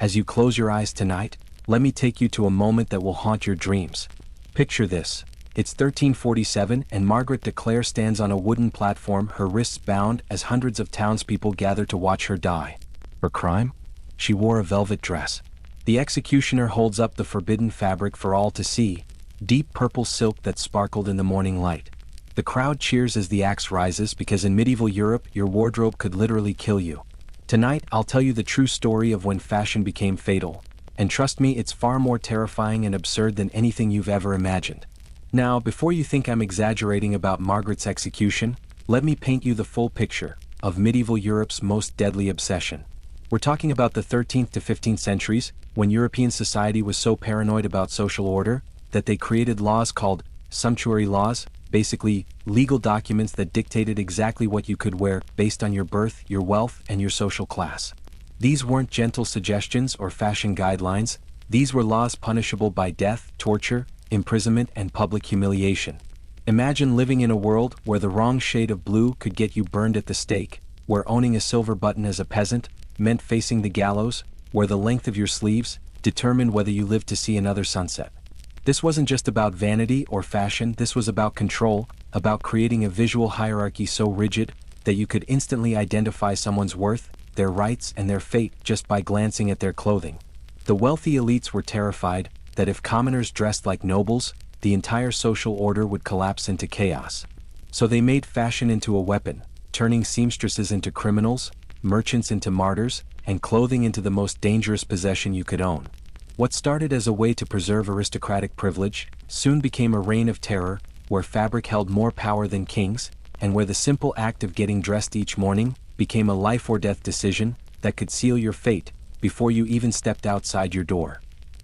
As you close your eyes tonight, let me take you to a moment that will haunt your dreams. Picture this. It's 1347 and Margaret de Clare stands on a wooden platform, her wrists bound, as hundreds of townspeople gather to watch her die. Her crime? She wore a velvet dress. The executioner holds up the forbidden fabric for all to see, deep purple silk that sparkled in the morning light. The crowd cheers as the axe rises because in medieval Europe your wardrobe could literally kill you. Tonight I'll tell you the true story of when fashion became fatal. And trust me, it's far more terrifying and absurd than anything you've ever imagined. Now, before you think I'm exaggerating about Margaret's execution, let me paint you the full picture of medieval Europe's most deadly obsession. We're talking about the 13th to 15th centuries, when European society was so paranoid about social order that they created laws called sumptuary laws, basically legal documents that dictated exactly what you could wear based on your birth, your wealth, and your social class. These weren't gentle suggestions or fashion guidelines, these were laws punishable by death, torture, imprisonment, and public humiliation. Imagine living in a world where the wrong shade of blue could get you burned at the stake, where owning a silver button as a peasant meant facing the gallows, where the length of your sleeves determined whether you lived to see another sunset. This wasn't just about vanity or fashion, this was about control, about creating a visual hierarchy so rigid that you could instantly identify someone's worth, their rights, and their fate just by glancing at their clothing. The wealthy elites were terrified that if commoners dressed like nobles, the entire social order would collapse into chaos. So they made fashion into a weapon, turning seamstresses into criminals, merchants into martyrs, and clothing into the most dangerous possession you could own. What started as a way to preserve aristocratic privilege soon became a reign of terror, where fabric held more power than kings, and where the simple act of getting dressed each morning became a life-or-death decision that could seal your fate before you even stepped outside your door.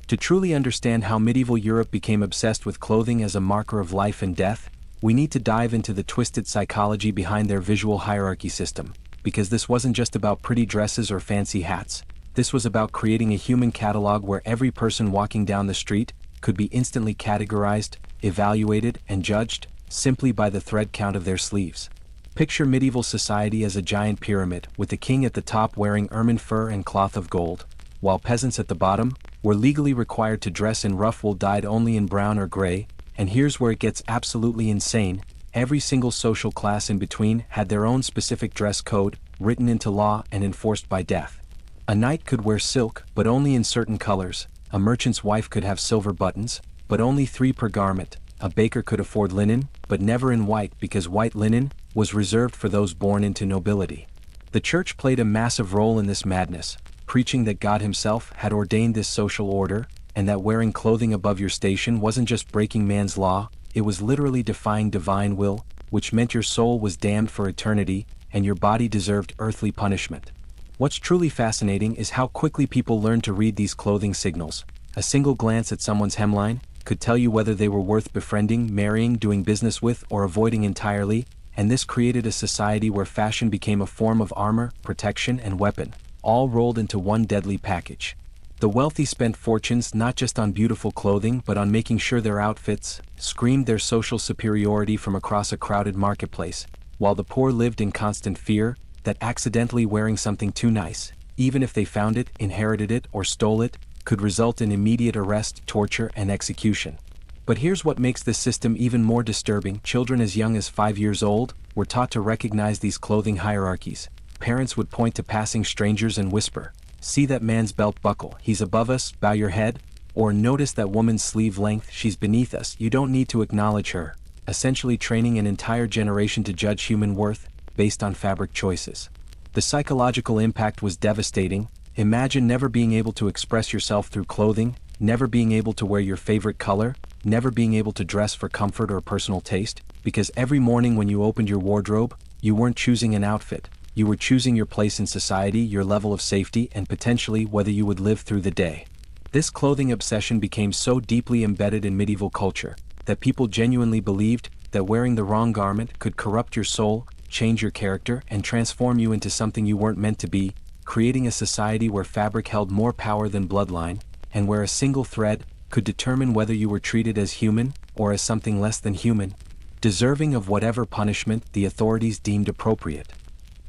To truly understand how medieval Europe became obsessed with clothing as a marker of life and death, we need to dive into the twisted psychology behind their visual hierarchy system, because this wasn't just about pretty dresses or fancy hats. This was about creating a human catalog where every person walking down the street could be instantly categorized, evaluated, and judged simply by the thread count of their sleeves. Picture medieval society as a giant pyramid, with the king at the top wearing ermine fur and cloth of gold, while peasants at the bottom were legally required to dress in rough wool dyed only in brown or gray, and here's where it gets absolutely insane. Every single social class in between had their own specific dress code, written into law and enforced by death. A knight could wear silk, but only in certain colors. A merchant's wife could have silver buttons, but only 3 per garment. A baker could afford linen, but never in white because white linen was reserved for those born into nobility. The church played a massive role in this madness, preaching that God himself had ordained this social order, and that wearing clothing above your station wasn't just breaking man's law, it was literally defying divine will, which meant your soul was damned for eternity, and your body deserved earthly punishment. What's truly fascinating is how quickly people learned to read these clothing signals. A single glance at someone's hemline could tell you whether they were worth befriending, marrying, doing business with, or avoiding entirely, and this created a society where fashion became a form of armor, protection, and weapon, all rolled into one deadly package. The wealthy spent fortunes not just on beautiful clothing but on making sure their outfits screamed their social superiority from across a crowded marketplace, while the poor lived in constant fear that accidentally wearing something too nice, even if they found it, inherited it, or stole it, could result in immediate arrest, torture, and execution. But here's what makes this system even more disturbing. Children as young as 5 years old were taught to recognize these clothing hierarchies. Parents would point to passing strangers and whisper, "See that man's belt buckle, he's above us, bow your head," or "Notice that woman's sleeve length, she's beneath us, you don't need to acknowledge her," essentially training an entire generation to judge human worth based on fabric choices. The psychological impact was devastating. Imagine never being able to express yourself through clothing, never being able to wear your favorite color, never being able to dress for comfort or personal taste, because every morning when you opened your wardrobe, you weren't choosing an outfit, you were choosing your place in society, your level of safety, and potentially whether you would live through the day. This clothing obsession became so deeply embedded in medieval culture that people genuinely believed that wearing the wrong garment could corrupt your soul, change your character, and transform you into something you weren't meant to be, creating a society where fabric held more power than bloodline, and where a single thread could determine whether you were treated as human or as something less than human, deserving of whatever punishment the authorities deemed appropriate.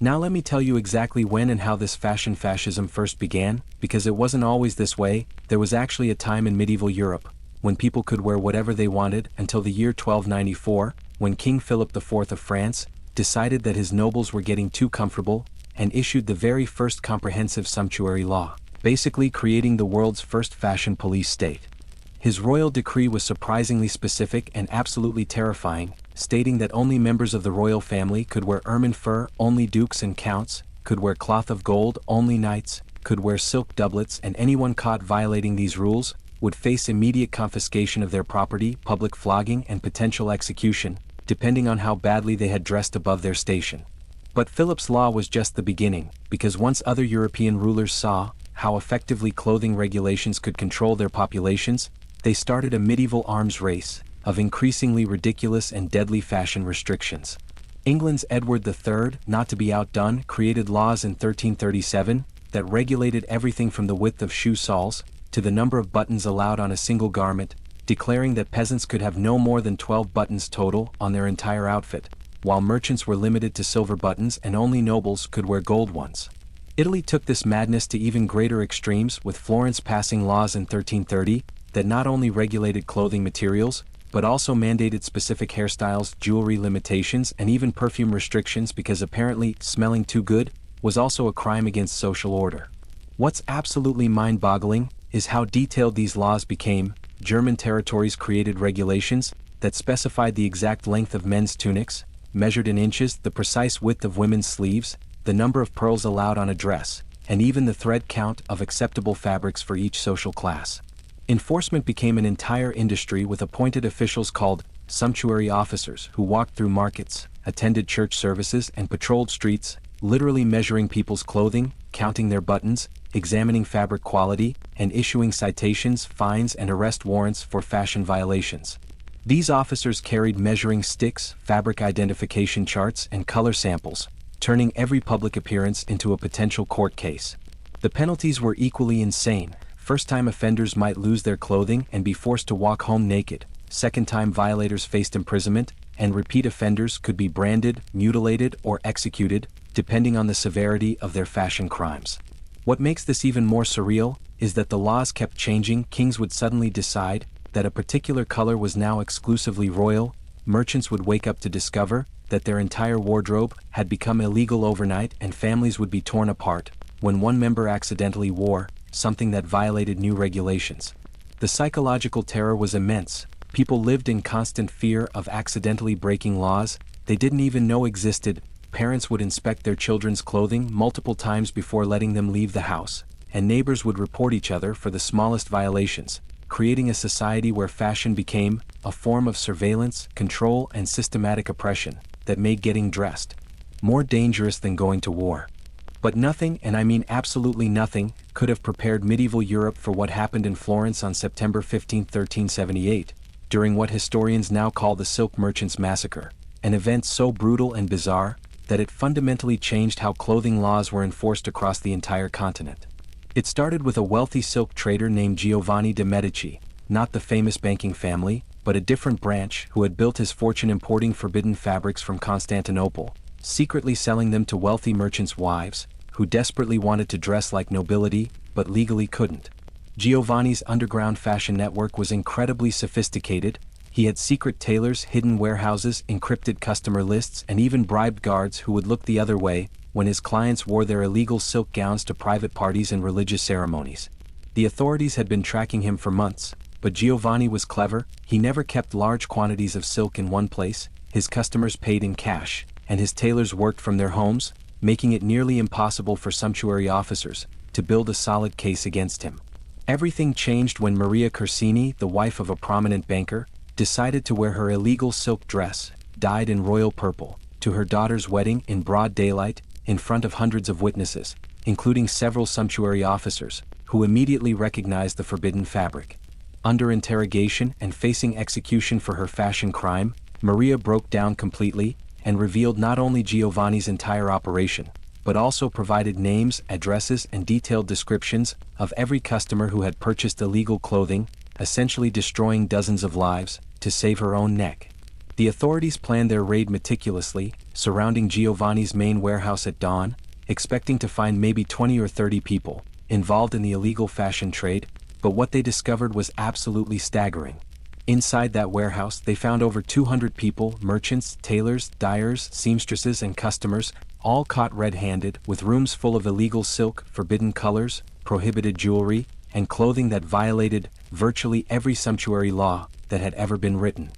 Now let me tell you exactly when and how this fashion fascism first began, because it wasn't always this way. There was actually a time in medieval Europe, when people could wear whatever they wanted until the year 1294, when King Philip IV of France decided that his nobles were getting too comfortable, and issued the very first comprehensive sumptuary law, basically creating the world's first fashion police state. His royal decree was surprisingly specific and absolutely terrifying, stating that only members of the royal family could wear ermine fur, only dukes and counts could wear cloth of gold, only knights could wear silk doublets, and anyone caught violating these rules would face immediate confiscation of their property, public flogging, and potential execution, depending on how badly they had dressed above their station. But Philip's law was just the beginning, because once other European rulers saw how effectively clothing regulations could control their populations, they started a medieval arms race of increasingly ridiculous and deadly fashion restrictions. England's Edward III, not to be outdone, created laws in 1337 that regulated everything from the width of shoe soles to the number of buttons allowed on a single garment, declaring that peasants could have no more than 12 buttons total on their entire outfit, while merchants were limited to silver buttons and only nobles could wear gold ones. Italy took this madness to even greater extremes, with Florence passing laws in 1330 that not only regulated clothing materials, but also mandated specific hairstyles, jewelry limitations, and even perfume restrictions, because apparently smelling too good was also a crime against social order. What's absolutely mind-boggling is how detailed these laws became. German territories created regulations that specified the exact length of men's tunics, measured in inches, the precise width of women's sleeves, the number of pearls allowed on a dress, and even the thread count of acceptable fabrics for each social class. Enforcement became an entire industry, with appointed officials called sumptuary officers who walked through markets, attended church services, and patrolled streets, literally measuring people's clothing, counting their buttons, examining fabric quality, and issuing citations, fines, and arrest warrants for fashion violations. These officers carried measuring sticks, fabric identification charts, and color samples, turning every public appearance into a potential court case. The penalties were equally insane. First-time offenders might lose their clothing and be forced to walk home naked. Second-time violators faced imprisonment, and repeat offenders could be branded, mutilated, or executed, depending on the severity of their fashion crimes. What makes this even more surreal is that the laws kept changing. Kings would suddenly decide that a particular color was now exclusively royal. Merchants would wake up to discover that their entire wardrobe had become illegal overnight, and families would be torn apart when one member accidentally wore something that violated new regulations. The psychological terror was immense. People lived in constant fear of accidentally breaking laws they didn't even know existed. Parents would inspect their children's clothing multiple times before letting them leave the house, and neighbors would report each other for the smallest violations, creating a society where fashion became a form of surveillance, control, and systematic oppression that made getting dressed more dangerous than going to war. But nothing, and I mean absolutely nothing, could have prepared medieval Europe for what happened in Florence on September 15, 1378, during what historians now call the Silk Merchants' Massacre, an event so brutal and bizarre that it fundamentally changed how clothing laws were enforced across the entire continent. It started with a wealthy silk trader named Giovanni de' Medici, not the famous banking family, but a different branch, who had built his fortune importing forbidden fabrics from Constantinople, secretly selling them to wealthy merchants' wives, who desperately wanted to dress like nobility, but legally couldn't. Giovanni's underground fashion network was incredibly sophisticated. He had secret tailors, hidden warehouses, encrypted customer lists, and even bribed guards who would look the other way when his clients wore their illegal silk gowns to private parties and religious ceremonies. The authorities had been tracking him for months, but Giovanni was clever. He never kept large quantities of silk in one place. His customers paid in cash, and his tailors worked from their homes, making it nearly impossible for sumptuary officers to build a solid case against him. Everything changed when Maria Corsini, the wife of a prominent banker, decided to wear her illegal silk dress, dyed in royal purple, to her daughter's wedding in broad daylight, in front of hundreds of witnesses, including several sumptuary officers, who immediately recognized the forbidden fabric. Under interrogation and facing execution for her fashion crime, Maria broke down completely and revealed not only Giovanni's entire operation, but also provided names, addresses, and detailed descriptions of every customer who had purchased illegal clothing, essentially destroying dozens of lives to save her own neck. The authorities planned their raid meticulously, surrounding Giovanni's main warehouse at dawn, expecting to find maybe 20 or 30 people involved in the illegal fashion trade, but what they discovered was absolutely staggering. Inside that warehouse, they found over 200 people, merchants, tailors, dyers, seamstresses, and customers, all caught red-handed, with rooms full of illegal silk, forbidden colors, prohibited jewelry, and clothing that violated virtually every sumptuary law that had ever been written.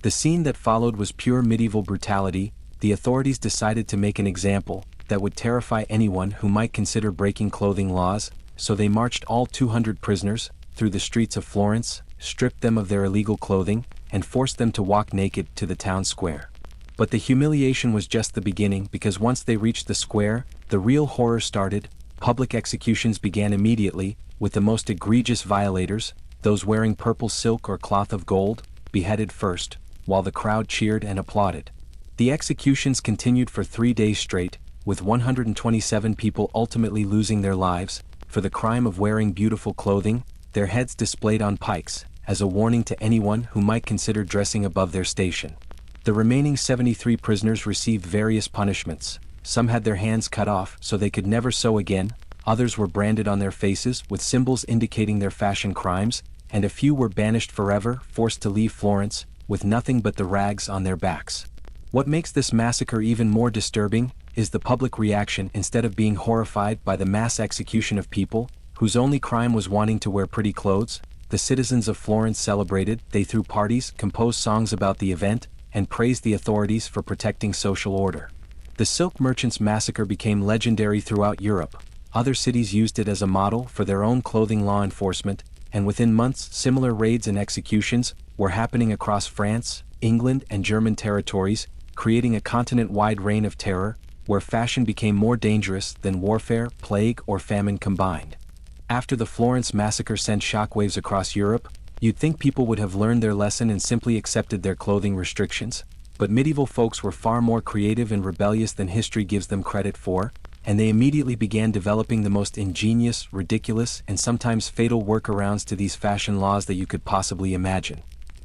The scene that followed was pure medieval brutality. The authorities decided to make an example that would terrify anyone who might consider breaking clothing laws, so they marched all 200 prisoners through the streets of Florence, stripped them of their illegal clothing, and forced them to walk naked to the town square. But the humiliation was just the beginning, because once they reached the square, the real horror started. Public executions began immediately, with the most egregious violators, those wearing purple silk or cloth of gold, beheaded first, while the crowd cheered and applauded. The executions continued for 3 days straight, with 127 people ultimately losing their lives for the crime of wearing beautiful clothing, their heads displayed on pikes, as a warning to anyone who might consider dressing above their station. The remaining 73 prisoners received various punishments. Some had their hands cut off so they could never sew again, others were branded on their faces with symbols indicating their fashion crimes, and a few were banished forever, forced to leave Florence, with nothing but the rags on their backs. What makes this massacre even more disturbing is the public reaction. Instead of being horrified by the mass execution of people whose only crime was wanting to wear pretty clothes, the citizens of Florence celebrated. They threw parties, composed songs about the event, and praised the authorities for protecting social order. The Silk Merchants Massacre became legendary throughout Europe. Other cities used it as a model for their own clothing law enforcement, and within months similar raids and executions were happening across France, England, and German territories, creating a continent-wide reign of terror, where fashion became more dangerous than warfare, plague, or famine combined. After the Florence massacre sent shockwaves across Europe, you'd think people would have learned their lesson and simply accepted their clothing restrictions, but medieval folks were far more creative and rebellious than history gives them credit for, and they immediately began developing the most ingenious, ridiculous, and sometimes fatal workarounds to these fashion laws that you could possibly imagine.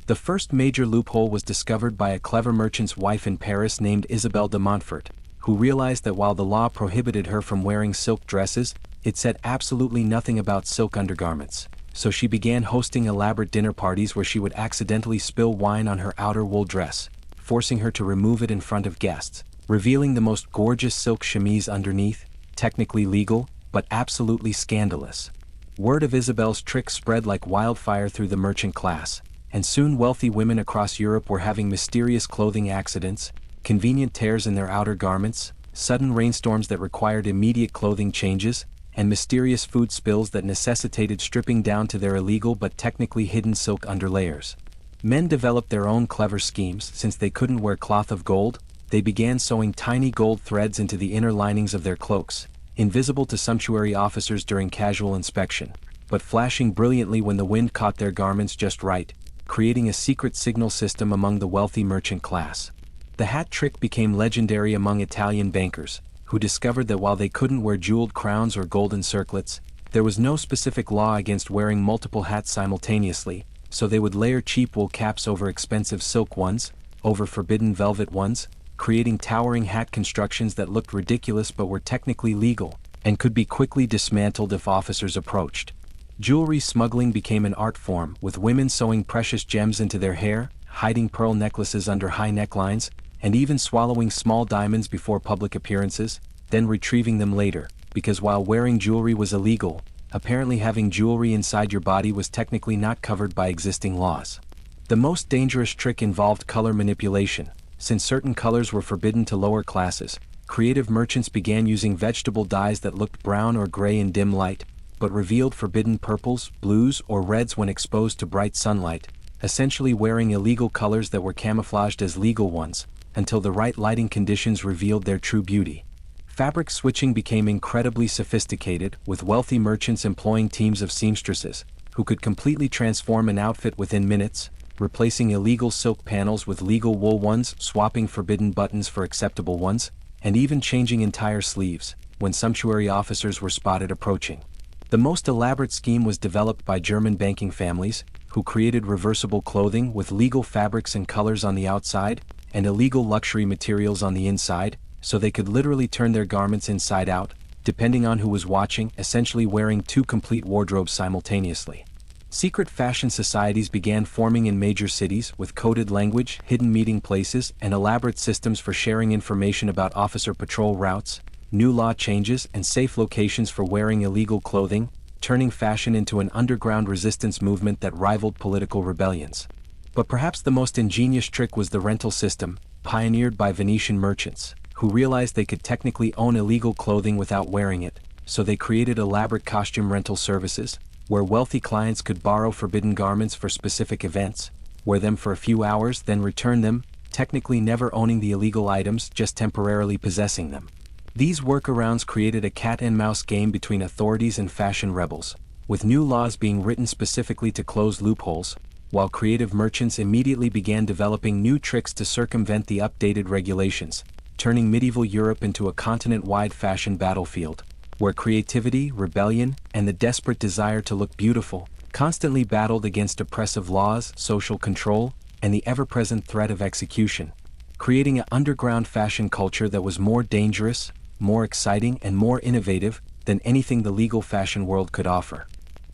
The first major loophole was discovered by a clever merchant's wife in Paris named Isabelle de Montfort, who realized that while the law prohibited her from wearing silk dresses, it said absolutely nothing about silk undergarments. So she began hosting elaborate dinner parties where she would accidentally spill wine on her outer wool dress, forcing her to remove it in front of guests, revealing the most gorgeous silk chemise underneath, technically legal, but absolutely scandalous. Word of Isabel's trick spread like wildfire through the merchant class, and soon wealthy women across Europe were having mysterious clothing accidents, convenient tears in their outer garments, sudden rainstorms that required immediate clothing changes, and mysterious food spills that necessitated stripping down to their illegal but technically hidden silk underlayers. Men developed their own clever schemes. Since they couldn't wear cloth of gold, they began sewing tiny gold threads into the inner linings of their cloaks, invisible to sumptuary officers during casual inspection, but flashing brilliantly when the wind caught their garments just right, creating a secret signal system among the wealthy merchant class. The hat trick became legendary among Italian bankers, who discovered that while they couldn't wear jeweled crowns or golden circlets, there was no specific law against wearing multiple hats simultaneously, so they would layer cheap wool caps over expensive silk ones, over forbidden velvet ones, creating towering hat constructions that looked ridiculous but were technically legal, and could be quickly dismantled if officers approached. Jewelry smuggling became an art form, with women sewing precious gems into their hair, hiding pearl necklaces under high necklines, and even swallowing small diamonds before public appearances, then retrieving them later, because while wearing jewelry was illegal, apparently having jewelry inside your body was technically not covered by existing laws. The most dangerous trick involved color manipulation. Since certain colors were forbidden to lower classes, creative merchants began using vegetable dyes that looked brown or gray in dim light, but revealed forbidden purples, blues, or reds when exposed to bright sunlight, essentially wearing illegal colors that were camouflaged as legal ones, until the right lighting conditions revealed their true beauty. Fabric switching became incredibly sophisticated, with wealthy merchants employing teams of seamstresses, who could completely transform an outfit within minutes, replacing illegal silk panels with legal wool ones, swapping forbidden buttons for acceptable ones, and even changing entire sleeves, when sumptuary officers were spotted approaching. The most elaborate scheme was developed by German banking families, who created reversible clothing with legal fabrics and colors on the outside, and illegal luxury materials on the inside, so they could literally turn their garments inside out, depending on who was watching, essentially wearing two complete wardrobes simultaneously. Secret fashion societies began forming in major cities with coded language, hidden meeting places, and elaborate systems for sharing information about officer patrol routes, new law changes, and safe locations for wearing illegal clothing, turning fashion into an underground resistance movement that rivaled political rebellions. But perhaps the most ingenious trick was the rental system, pioneered by Venetian merchants, who realized they could technically own illegal clothing without wearing it, so they created elaborate costume rental services, where wealthy clients could borrow forbidden garments for specific events, wear them for a few hours, then return them, technically never owning the illegal items, just temporarily possessing them. These workarounds created a cat-and-mouse game between authorities and fashion rebels, with new laws being written specifically to close loopholes, while creative merchants immediately began developing new tricks to circumvent the updated regulations, turning medieval Europe into a continent-wide fashion battlefield, where creativity, rebellion, and the desperate desire to look beautiful constantly battled against oppressive laws, social control, and the ever-present threat of execution, creating an underground fashion culture that was more dangerous, more exciting, and more innovative than anything the legal fashion world could offer.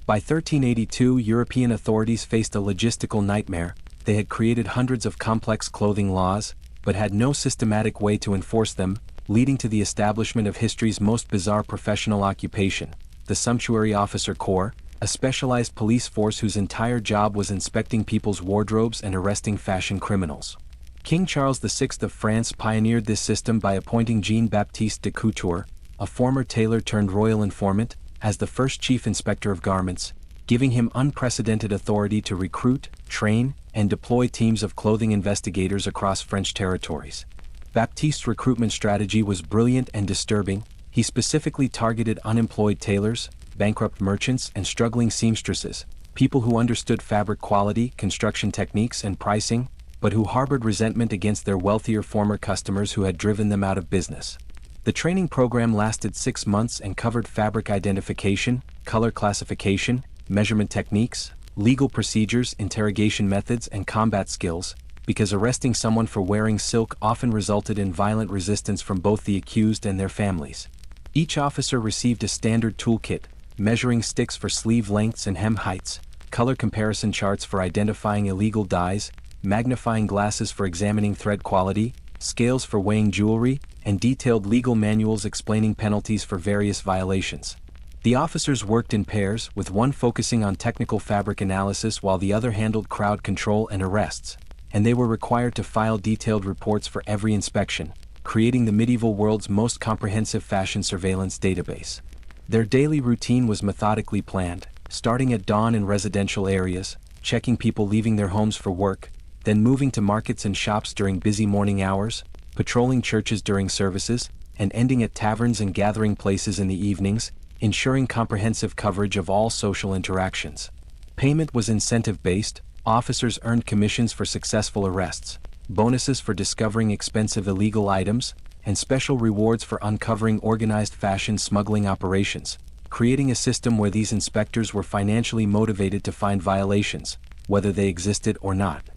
By 1382, European authorities faced a logistical nightmare. They had created hundreds of complex clothing laws, but had no systematic way to enforce them, leading to the establishment of history's most bizarre professional occupation, the Sumptuary Officer Corps, a specialized police force whose entire job was inspecting people's wardrobes and arresting fashion criminals. King Charles VI of France pioneered this system by appointing Jean-Baptiste de Couture, a former tailor turned royal informant, as the first chief inspector of garments, giving him unprecedented authority to recruit, train, and deploy teams of clothing investigators across French territories. Baptiste's recruitment strategy was brilliant and disturbing. He specifically targeted unemployed tailors, bankrupt merchants, and struggling seamstresses, people who understood fabric quality, construction techniques, and pricing, but who harbored resentment against their wealthier former customers who had driven them out of business. The training program lasted 6 months and covered fabric identification, color classification, measurement techniques, legal procedures, interrogation methods, and combat skills, because arresting someone for wearing silk often resulted in violent resistance from both the accused and their families. Each officer received a standard toolkit, measuring sticks for sleeve lengths and hem heights, color comparison charts for identifying illegal dyes, magnifying glasses for examining thread quality, scales for weighing jewelry, and detailed legal manuals explaining penalties for various violations. The officers worked in pairs, with one focusing on technical fabric analysis while the other handled crowd control and arrests, and they were required to file detailed reports for every inspection, creating the medieval world's most comprehensive fashion surveillance database. Their daily routine was methodically planned, starting at dawn in residential areas, checking people leaving their homes for work, then moving to markets and shops during busy morning hours, patrolling churches during services, and ending at taverns and gathering places in the evenings, ensuring comprehensive coverage of all social interactions. Payment was incentive-based. Officers earned commissions for successful arrests, bonuses for discovering expensive illegal items, and special rewards for uncovering organized fashion smuggling operations, creating a system where these inspectors were financially motivated to find violations, whether they existed or not.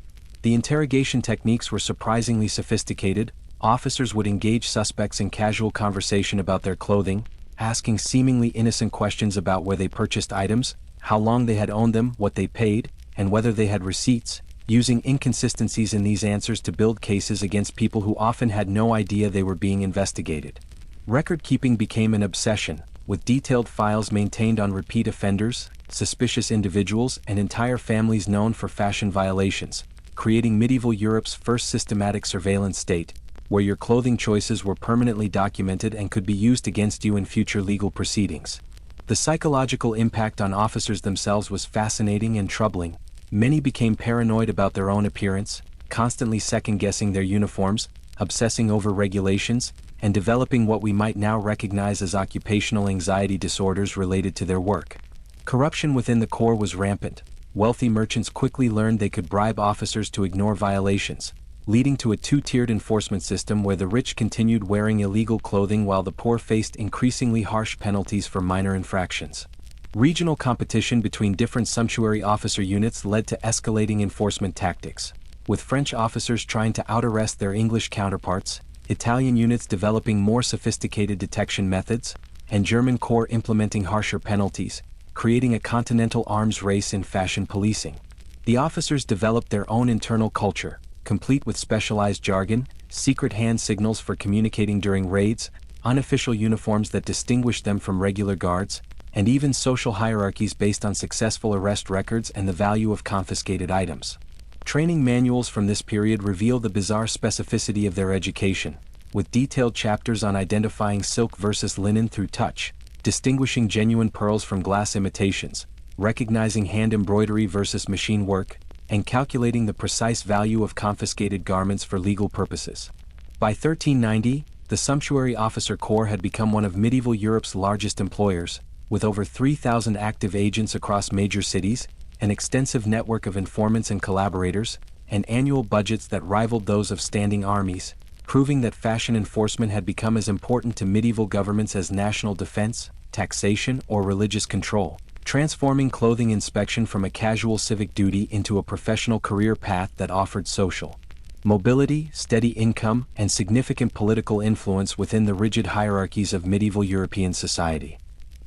The interrogation techniques were surprisingly sophisticated. Officers would engage suspects in casual conversation about their clothing, asking seemingly innocent questions about where they purchased items, how long they had owned them, what they paid, and whether they had receipts, using inconsistencies in these answers to build cases against people who often had no idea they were being investigated. Record-keeping became an obsession, with detailed files maintained on repeat offenders, suspicious individuals, and entire families known for fashion violations, creating medieval Europe's first systematic surveillance state, where your clothing choices were permanently documented and could be used against you in future legal proceedings. The psychological impact on officers themselves was fascinating and troubling. Many became paranoid about their own appearance, constantly second-guessing their uniforms, obsessing over regulations, and developing what we might now recognize as occupational anxiety disorders related to their work. Corruption within the Corps was rampant. Wealthy merchants quickly learned they could bribe officers to ignore violations, leading to a two-tiered enforcement system where the rich continued wearing illegal clothing while the poor faced increasingly harsh penalties for minor infractions. Regional competition between different sumptuary officer units led to escalating enforcement tactics, with French officers trying to out-arrest their English counterparts, Italian units developing more sophisticated detection methods, and German corps implementing harsher penalties, creating a continental arms race in fashion policing. The officers developed their own internal culture, complete with specialized jargon, secret hand signals for communicating during raids, unofficial uniforms that distinguished them from regular guards, and even social hierarchies based on successful arrest records and the value of confiscated items. Training manuals from this period reveal the bizarre specificity of their education, with detailed chapters on identifying silk versus linen through touch, distinguishing genuine pearls from glass imitations, recognizing hand embroidery versus machine work, and calculating the precise value of confiscated garments for legal purposes. By 1390, the Sumptuary Officer Corps had become one of medieval Europe's largest employers, with over 3,000 active agents across major cities, an extensive network of informants and collaborators, and annual budgets that rivaled those of standing armies, proving that fashion enforcement had become as important to medieval governments as national defense, taxation, or religious control, transforming clothing inspection from a casual civic duty into a professional career path that offered social mobility, steady income, and significant political influence within the rigid hierarchies of medieval European society.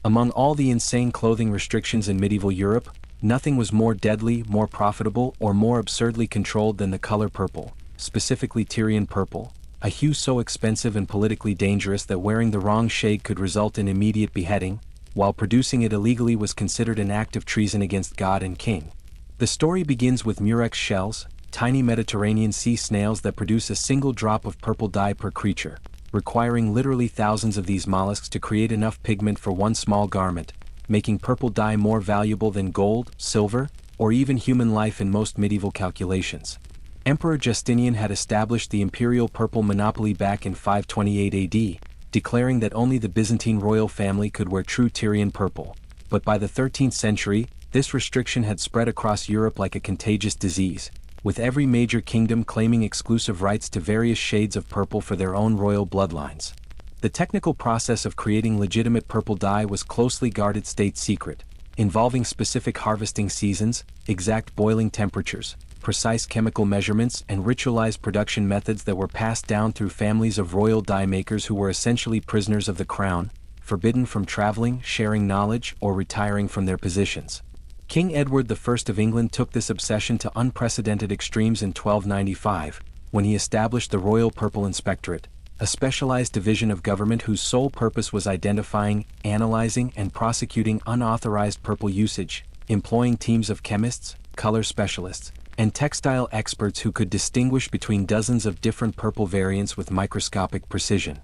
Among all the insane clothing restrictions in medieval Europe, nothing was more deadly, more profitable, or more absurdly controlled than the color purple, specifically Tyrian purple, a hue so expensive and politically dangerous that wearing the wrong shade could result in immediate beheading, while producing it illegally was considered an act of treason against God and king. The story begins with murex shells, tiny Mediterranean sea snails that produce a single drop of purple dye per creature, requiring literally thousands of these mollusks to create enough pigment for one small garment, making purple dye more valuable than gold, silver, or even human life in most medieval calculations. Emperor Justinian had established the imperial purple monopoly back in 528 AD, declaring that only the Byzantine royal family could wear true Tyrian purple, but by the 13th century, this restriction had spread across Europe like a contagious disease, with every major kingdom claiming exclusive rights to various shades of purple for their own royal bloodlines. The technical process of creating legitimate purple dye was closely guarded state secret, involving specific harvesting seasons, exact boiling temperatures, precise chemical measurements, and ritualized production methods that were passed down through families of royal dye makers who were essentially prisoners of the crown, forbidden from traveling, sharing knowledge, or retiring from their positions. King Edward I of England took this obsession to unprecedented extremes in 1295, when he established the Royal Purple Inspectorate, a specialized division of government whose sole purpose was identifying, analyzing, and prosecuting unauthorized purple usage, employing teams of chemists, color specialists, and textile experts who could distinguish between dozens of different purple variants with microscopic precision.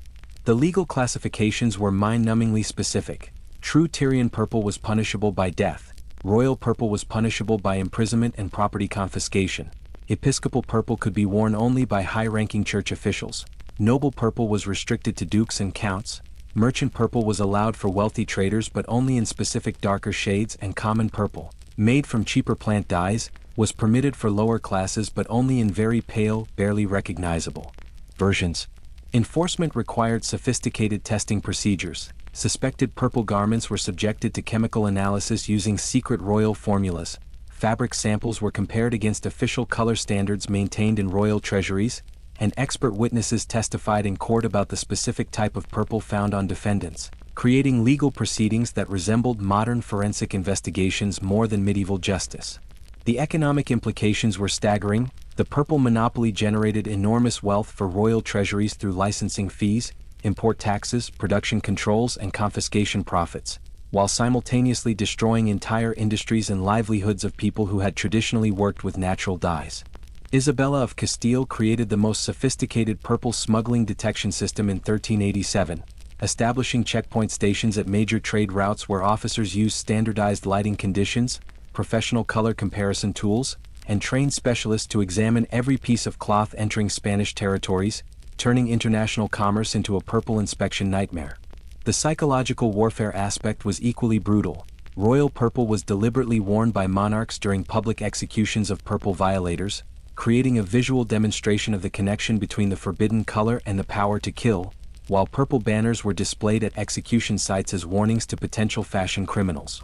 The legal classifications were mind-numbingly specific. True Tyrian purple was punishable by death. Royal purple was punishable by imprisonment and property confiscation. Episcopal purple could be worn only by high-ranking church officials. Noble purple was restricted to dukes and counts. Merchant purple was allowed for wealthy traders but only in specific darker shades, and common purple, made from cheaper plant dyes, was permitted for lower classes but only in very pale, barely recognizable versions. Enforcement required sophisticated testing procedures. Suspected purple garments were subjected to chemical analysis using secret royal formulas. Fabric samples were compared against official color standards maintained in royal treasuries, and expert witnesses testified in court about the specific type of purple found on defendants, creating legal proceedings that resembled modern forensic investigations more than medieval justice. The economic implications were staggering. The purple monopoly generated enormous wealth for royal treasuries through licensing fees, import taxes, production controls, and confiscation profits, while simultaneously destroying entire industries and livelihoods of people who had traditionally worked with natural dyes. Isabella of Castile created the most sophisticated purple smuggling detection system in 1387, establishing checkpoint stations at major trade routes where officers used standardized lighting conditions, professional color comparison tools, and trained specialists to examine every piece of cloth entering Spanish territories, turning international commerce into a purple inspection nightmare. The psychological warfare aspect was equally brutal. Royal purple was deliberately worn by monarchs during public executions of purple violators, creating a visual demonstration of the connection between the forbidden color and the power to kill, while purple banners were displayed at execution sites as warnings to potential fashion criminals.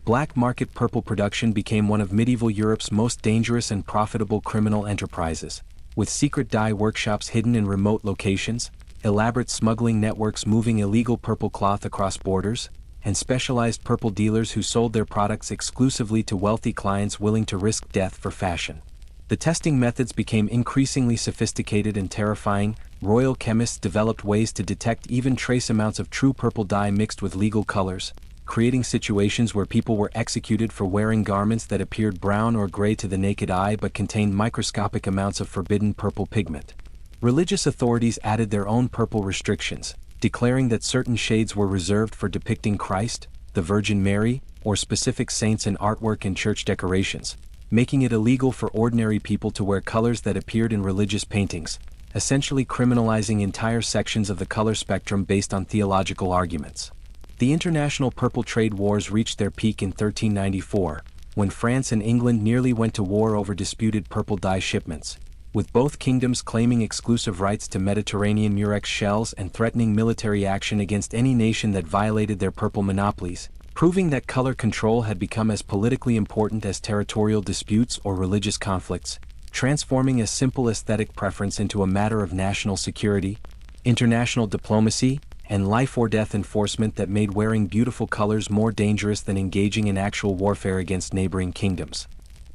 Black market purple production became one of medieval Europe's most dangerous and profitable criminal enterprises, with secret dye workshops hidden in remote locations, elaborate smuggling networks moving illegal purple cloth across borders, and specialized purple dealers who sold their products exclusively to wealthy clients willing to risk death for fashion. The testing methods became increasingly sophisticated and terrifying. Royal chemists developed ways to detect even trace amounts of true purple dye mixed with legal colors, creating situations where people were executed for wearing garments that appeared brown or gray to the naked eye but contained microscopic amounts of forbidden purple pigment. Religious authorities added their own purple restrictions, declaring that certain shades were reserved for depicting Christ, the Virgin Mary, or specific saints in artwork and church decorations, making it illegal for ordinary people to wear colors that appeared in religious paintings, essentially criminalizing entire sections of the color spectrum based on theological arguments. The international purple trade wars reached their peak in 1394, when France and England nearly went to war over disputed purple dye shipments, with both kingdoms claiming exclusive rights to Mediterranean murex shells and threatening military action against any nation that violated their purple monopolies, proving that color control had become as politically important as territorial disputes or religious conflicts, transforming a simple aesthetic preference into a matter of national security, international diplomacy, and life-or-death enforcement that made wearing beautiful colors more dangerous than engaging in actual warfare against neighboring kingdoms.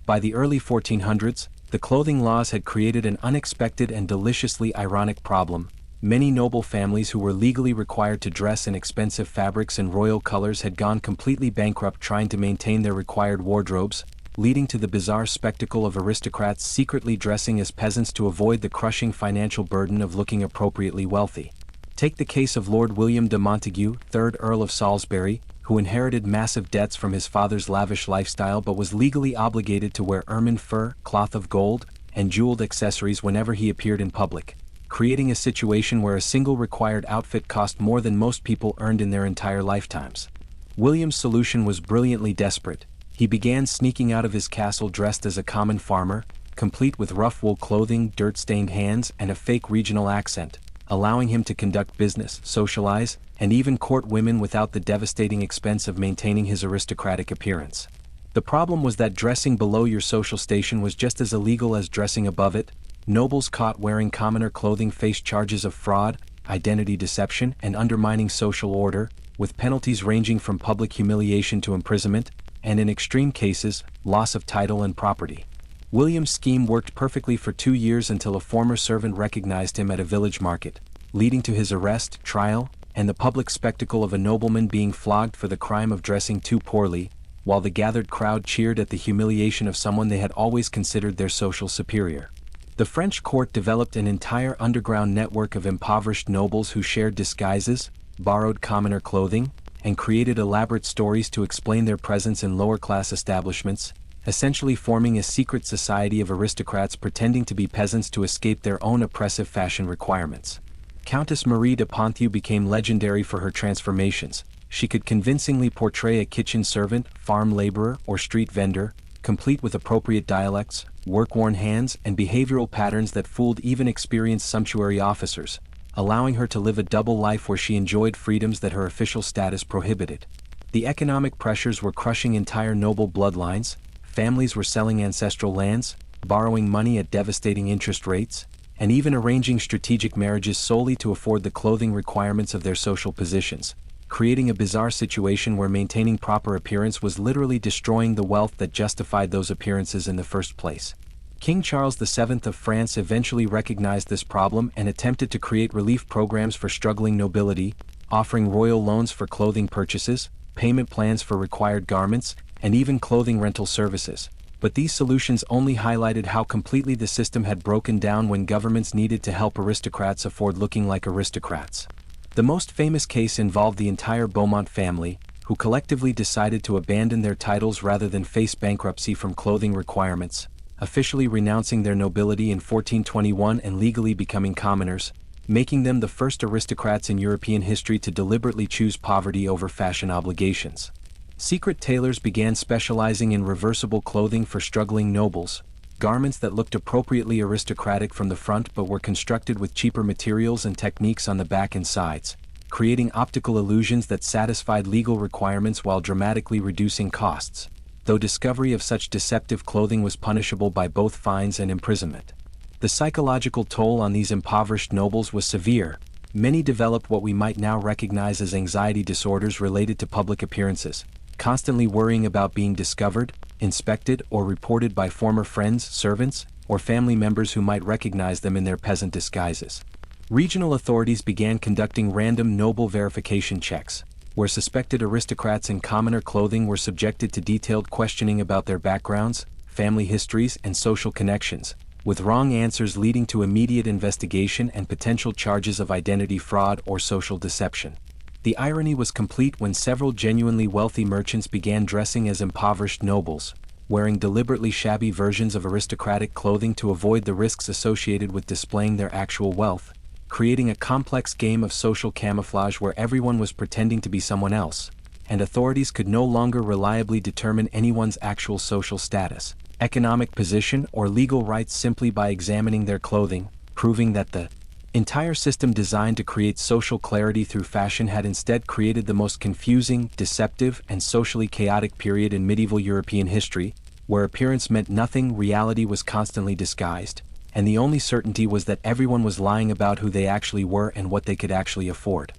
By the early 1400s, the clothing laws had created an unexpected and deliciously ironic problem. Many noble families who were legally required to dress in expensive fabrics and royal colors had gone completely bankrupt trying to maintain their required wardrobes, leading to the bizarre spectacle of aristocrats secretly dressing as peasants to avoid the crushing financial burden of looking appropriately wealthy. Take the case of Lord William de Montagu, 3rd Earl of Salisbury, who inherited massive debts from his father's lavish lifestyle but was legally obligated to wear ermine fur, cloth of gold, and jeweled accessories whenever he appeared in public, creating a situation where a single required outfit cost more than most people earned in their entire lifetimes. William's solution was brilliantly desperate. He began sneaking out of his castle dressed as a common farmer, complete with rough wool clothing, dirt-stained hands, and a fake regional accent, allowing him to conduct business, socialize, and even court women without the devastating expense of maintaining his aristocratic appearance. The problem was that dressing below your social station was just as illegal as dressing above it. Nobles caught wearing commoner clothing faced charges of fraud, identity deception, and undermining social order, with penalties ranging from public humiliation to imprisonment, and in extreme cases, loss of title and property. William's scheme worked perfectly for 2 years until a former servant recognized him at a village market, leading to his arrest, trial, and the public spectacle of a nobleman being flogged for the crime of dressing too poorly, while the gathered crowd cheered at the humiliation of someone they had always considered their social superior. The French court developed an entire underground network of impoverished nobles who shared disguises, borrowed commoner clothing, and created elaborate stories to explain their presence in lower-class establishments, essentially forming a secret society of aristocrats pretending to be peasants to escape their own oppressive fashion requirements. Countess Marie de Ponthieu became legendary for her transformations. She could convincingly portray a kitchen servant, farm laborer, or street vendor, complete with appropriate dialects, work-worn hands, and behavioral patterns that fooled even experienced sumptuary officers, allowing her to live a double life where she enjoyed freedoms that her official status prohibited. The economic pressures were crushing entire noble bloodlines. Families were selling ancestral lands, borrowing money at devastating interest rates, and even arranging strategic marriages solely to afford the clothing requirements of their social positions, creating a bizarre situation where maintaining proper appearance was literally destroying the wealth that justified those appearances in the first place. King Charles VII of France eventually recognized this problem and attempted to create relief programs for struggling nobility, offering royal loans for clothing purchases, payment plans for required garments, and even clothing rental services. But these solutions only highlighted how completely the system had broken down when governments needed to help aristocrats afford looking like aristocrats. The most famous case involved the entire Beaumont family, who collectively decided to abandon their titles rather than face bankruptcy from clothing requirements, officially renouncing their nobility in 1421 and legally becoming commoners, making them the first aristocrats in European history to deliberately choose poverty over fashion obligations. Secret tailors began specializing in reversible clothing for struggling nobles, garments that looked appropriately aristocratic from the front but were constructed with cheaper materials and techniques on the back and sides, creating optical illusions that satisfied legal requirements while dramatically reducing costs, though discovery of such deceptive clothing was punishable by both fines and imprisonment. The psychological toll on these impoverished nobles was severe. Many developed what we might now recognize as anxiety disorders related to public appearances, constantly worrying about being discovered, inspected, or reported by former friends, servants, or family members who might recognize them in their peasant disguises. Regional authorities began conducting random noble verification checks, where suspected aristocrats in commoner clothing were subjected to detailed questioning about their backgrounds, family histories, and social connections, with wrong answers leading to immediate investigation and potential charges of identity fraud or social deception. The irony was complete when several genuinely wealthy merchants began dressing as impoverished nobles, wearing deliberately shabby versions of aristocratic clothing to avoid the risks associated with displaying their actual wealth, creating a complex game of social camouflage where everyone was pretending to be someone else, and authorities could no longer reliably determine anyone's actual social status, economic position, or legal rights simply by examining their clothing, proving that the entire system designed to create social clarity through fashion had instead created the most confusing, deceptive, and socially chaotic period in medieval European history, where appearance meant nothing, reality was constantly disguised, and the only certainty was that everyone was lying about who they actually were and what they could actually afford.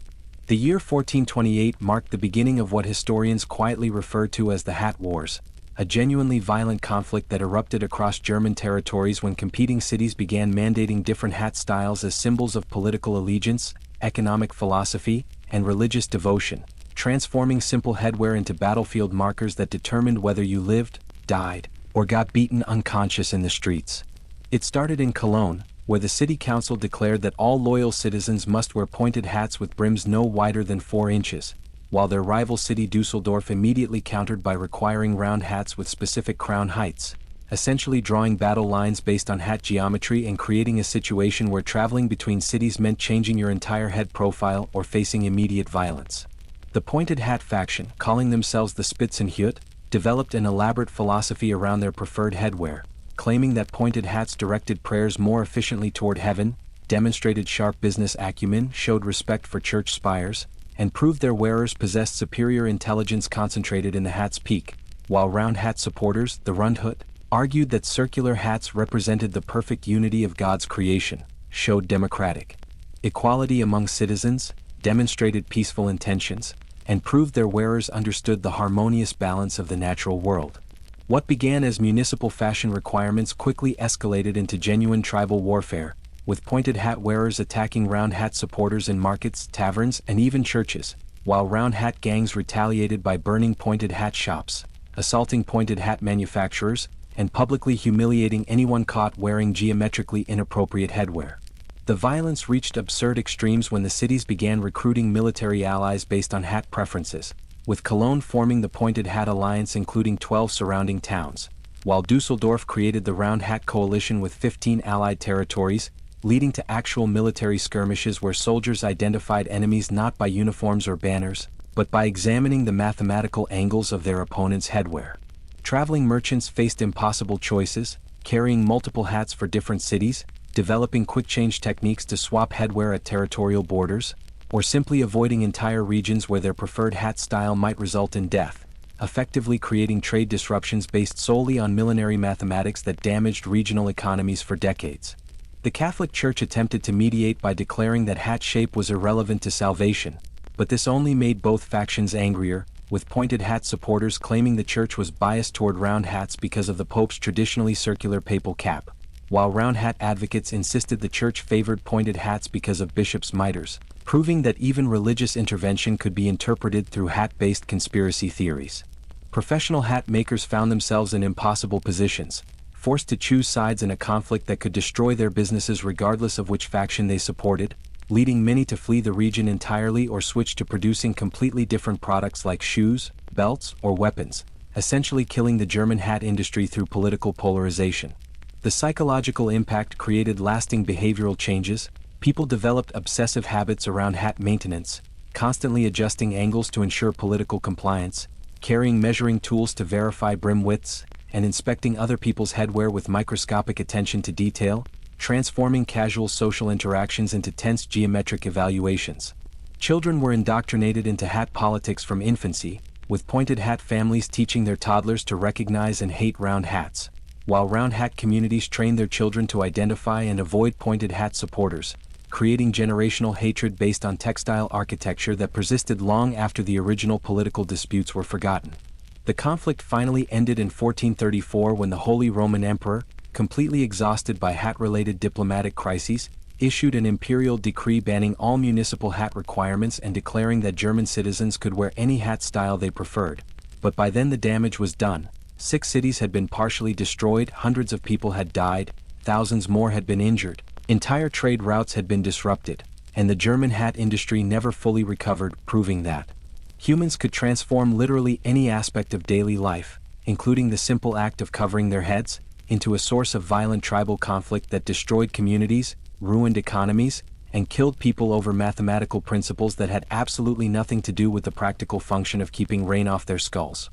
The year 1428 marked the beginning of what historians quietly refer to as the Hat Wars, a genuinely violent conflict that erupted across German territories when competing cities began mandating different hat styles as symbols of political allegiance, economic philosophy, and religious devotion, transforming simple headwear into battlefield markers that determined whether you lived, died, or got beaten unconscious in the streets. It started in Cologne, where the city council declared that all loyal citizens must wear pointed hats with brims no wider than 4 inches, while their rival city Dusseldorf immediately countered by requiring round hats with specific crown heights, essentially drawing battle lines based on hat geometry and creating a situation where traveling between cities meant changing your entire head profile or facing immediate violence. The pointed hat faction, calling themselves the Spitzenhut, developed an elaborate philosophy around their preferred headwear, claiming that pointed hats directed prayers more efficiently toward heaven, demonstrated sharp business acumen, showed respect for church spires, and proved their wearers possessed superior intelligence concentrated in the hat's peak, while round hat supporters, the Rundhut, argued that circular hats represented the perfect unity of God's creation, showed democratic equality among citizens, demonstrated peaceful intentions, and proved their wearers understood the harmonious balance of the natural world. What began as municipal fashion requirements quickly escalated into genuine tribal warfare, with pointed hat wearers attacking round hat supporters in markets, taverns, and even churches, while round hat gangs retaliated by burning pointed hat shops, assaulting pointed hat manufacturers, and publicly humiliating anyone caught wearing geometrically inappropriate headwear. The violence reached absurd extremes when the cities began recruiting military allies based on hat preferences, with Cologne forming the Pointed Hat Alliance including 12 surrounding towns, while Dusseldorf created the Round Hat Coalition with 15 allied territories, leading to actual military skirmishes where soldiers identified enemies not by uniforms or banners, but by examining the mathematical angles of their opponent's headwear. Traveling merchants faced impossible choices, carrying multiple hats for different cities, developing quick-change techniques to swap headwear at territorial borders, or simply avoiding entire regions where their preferred hat style might result in death, effectively creating trade disruptions based solely on millinery mathematics that damaged regional economies for decades. The Catholic Church attempted to mediate by declaring that hat shape was irrelevant to salvation, but this only made both factions angrier, with pointed hat supporters claiming the Church was biased toward round hats because of the Pope's traditionally circular papal cap, while round hat advocates insisted the Church favored pointed hats because of bishops' mitres, proving that even religious intervention could be interpreted through hat-based conspiracy theories. Professional hat makers found themselves in impossible positions, forced to choose sides in a conflict that could destroy their businesses regardless of which faction they supported, leading many to flee the region entirely or switch to producing completely different products like shoes, belts, or weapons, essentially killing the German hat industry through political polarization. The psychological impact created lasting behavioral changes. People developed obsessive habits around hat maintenance, constantly adjusting angles to ensure political compliance, carrying measuring tools to verify brim widths, and inspecting other people's headwear with microscopic attention to detail, transforming casual social interactions into tense geometric evaluations. Children were indoctrinated into hat politics from infancy, with pointed hat families teaching their toddlers to recognize and hate round hats, while round hat communities trained their children to identify and avoid pointed hat supporters, creating generational hatred based on textile architecture that persisted long after the original political disputes were forgotten. The conflict finally ended in 1434 when the Holy Roman Emperor, completely exhausted by hat-related diplomatic crises, issued an imperial decree banning all municipal hat requirements and declaring that German citizens could wear any hat style they preferred. But by then the damage was done. 6 cities had been partially destroyed, hundreds of people had died, thousands more had been injured, entire trade routes had been disrupted, and the German hat industry never fully recovered, proving that humans could transform literally any aspect of daily life, including the simple act of covering their heads, into a source of violent tribal conflict that destroyed communities, ruined economies, and killed people over mathematical principles that had absolutely nothing to do with the practical function of keeping rain off their skulls.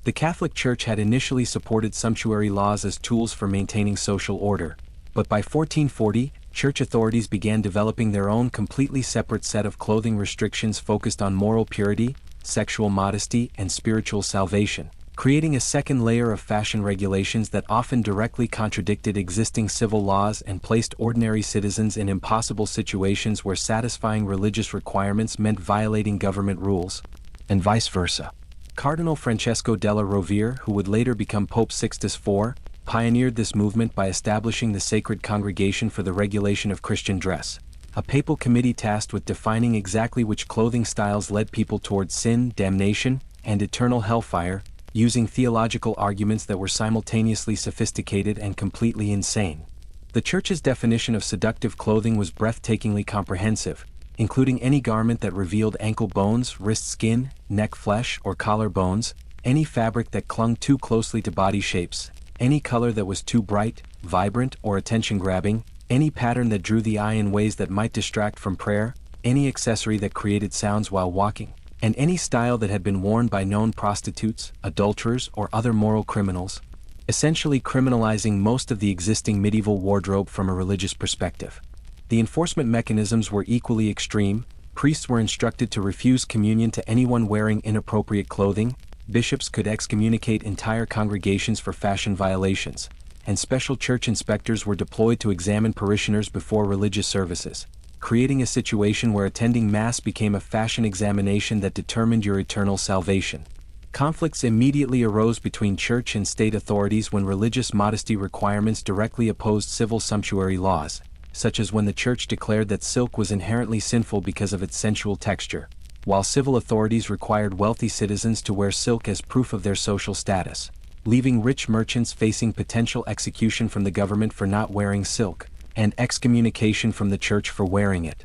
The Catholic Church had initially supported sumptuary laws as tools for maintaining social order, but by 1440, church authorities began developing their own completely separate set of clothing restrictions focused on moral purity, sexual modesty, and spiritual salvation, creating a second layer of fashion regulations that often directly contradicted existing civil laws and placed ordinary citizens in impossible situations where satisfying religious requirements meant violating government rules, and vice versa. Cardinal Francesco della Rovere, who would later become Pope Sixtus IV, pioneered this movement by establishing the Sacred Congregation for the Regulation of Christian Dress, a papal committee tasked with defining exactly which clothing styles led people towards sin, damnation, and eternal hellfire, using theological arguments that were simultaneously sophisticated and completely insane. The Church's definition of seductive clothing was breathtakingly comprehensive, including any garment that revealed ankle bones, wrist skin, neck flesh, or collar bones, any fabric that clung too closely to body shapes, any color that was too bright, vibrant, or attention-grabbing, any pattern that drew the eye in ways that might distract from prayer, any accessory that created sounds while walking, and any style that had been worn by known prostitutes, adulterers, or other moral criminals, essentially criminalizing most of the existing medieval wardrobe from a religious perspective. The enforcement mechanisms were equally extreme. Priests were instructed to refuse communion to anyone wearing inappropriate clothing, bishops could excommunicate entire congregations for fashion violations, and special church inspectors were deployed to examine parishioners before religious services, creating a situation where attending Mass became a fashion examination that determined your eternal salvation. Conflicts immediately arose between church and state authorities when religious modesty requirements directly opposed civil sumptuary laws, such as when the church declared that silk was inherently sinful because of its sensual texture, while civil authorities required wealthy citizens to wear silk as proof of their social status, leaving rich merchants facing potential execution from the government for not wearing silk, and excommunication from the church for wearing it.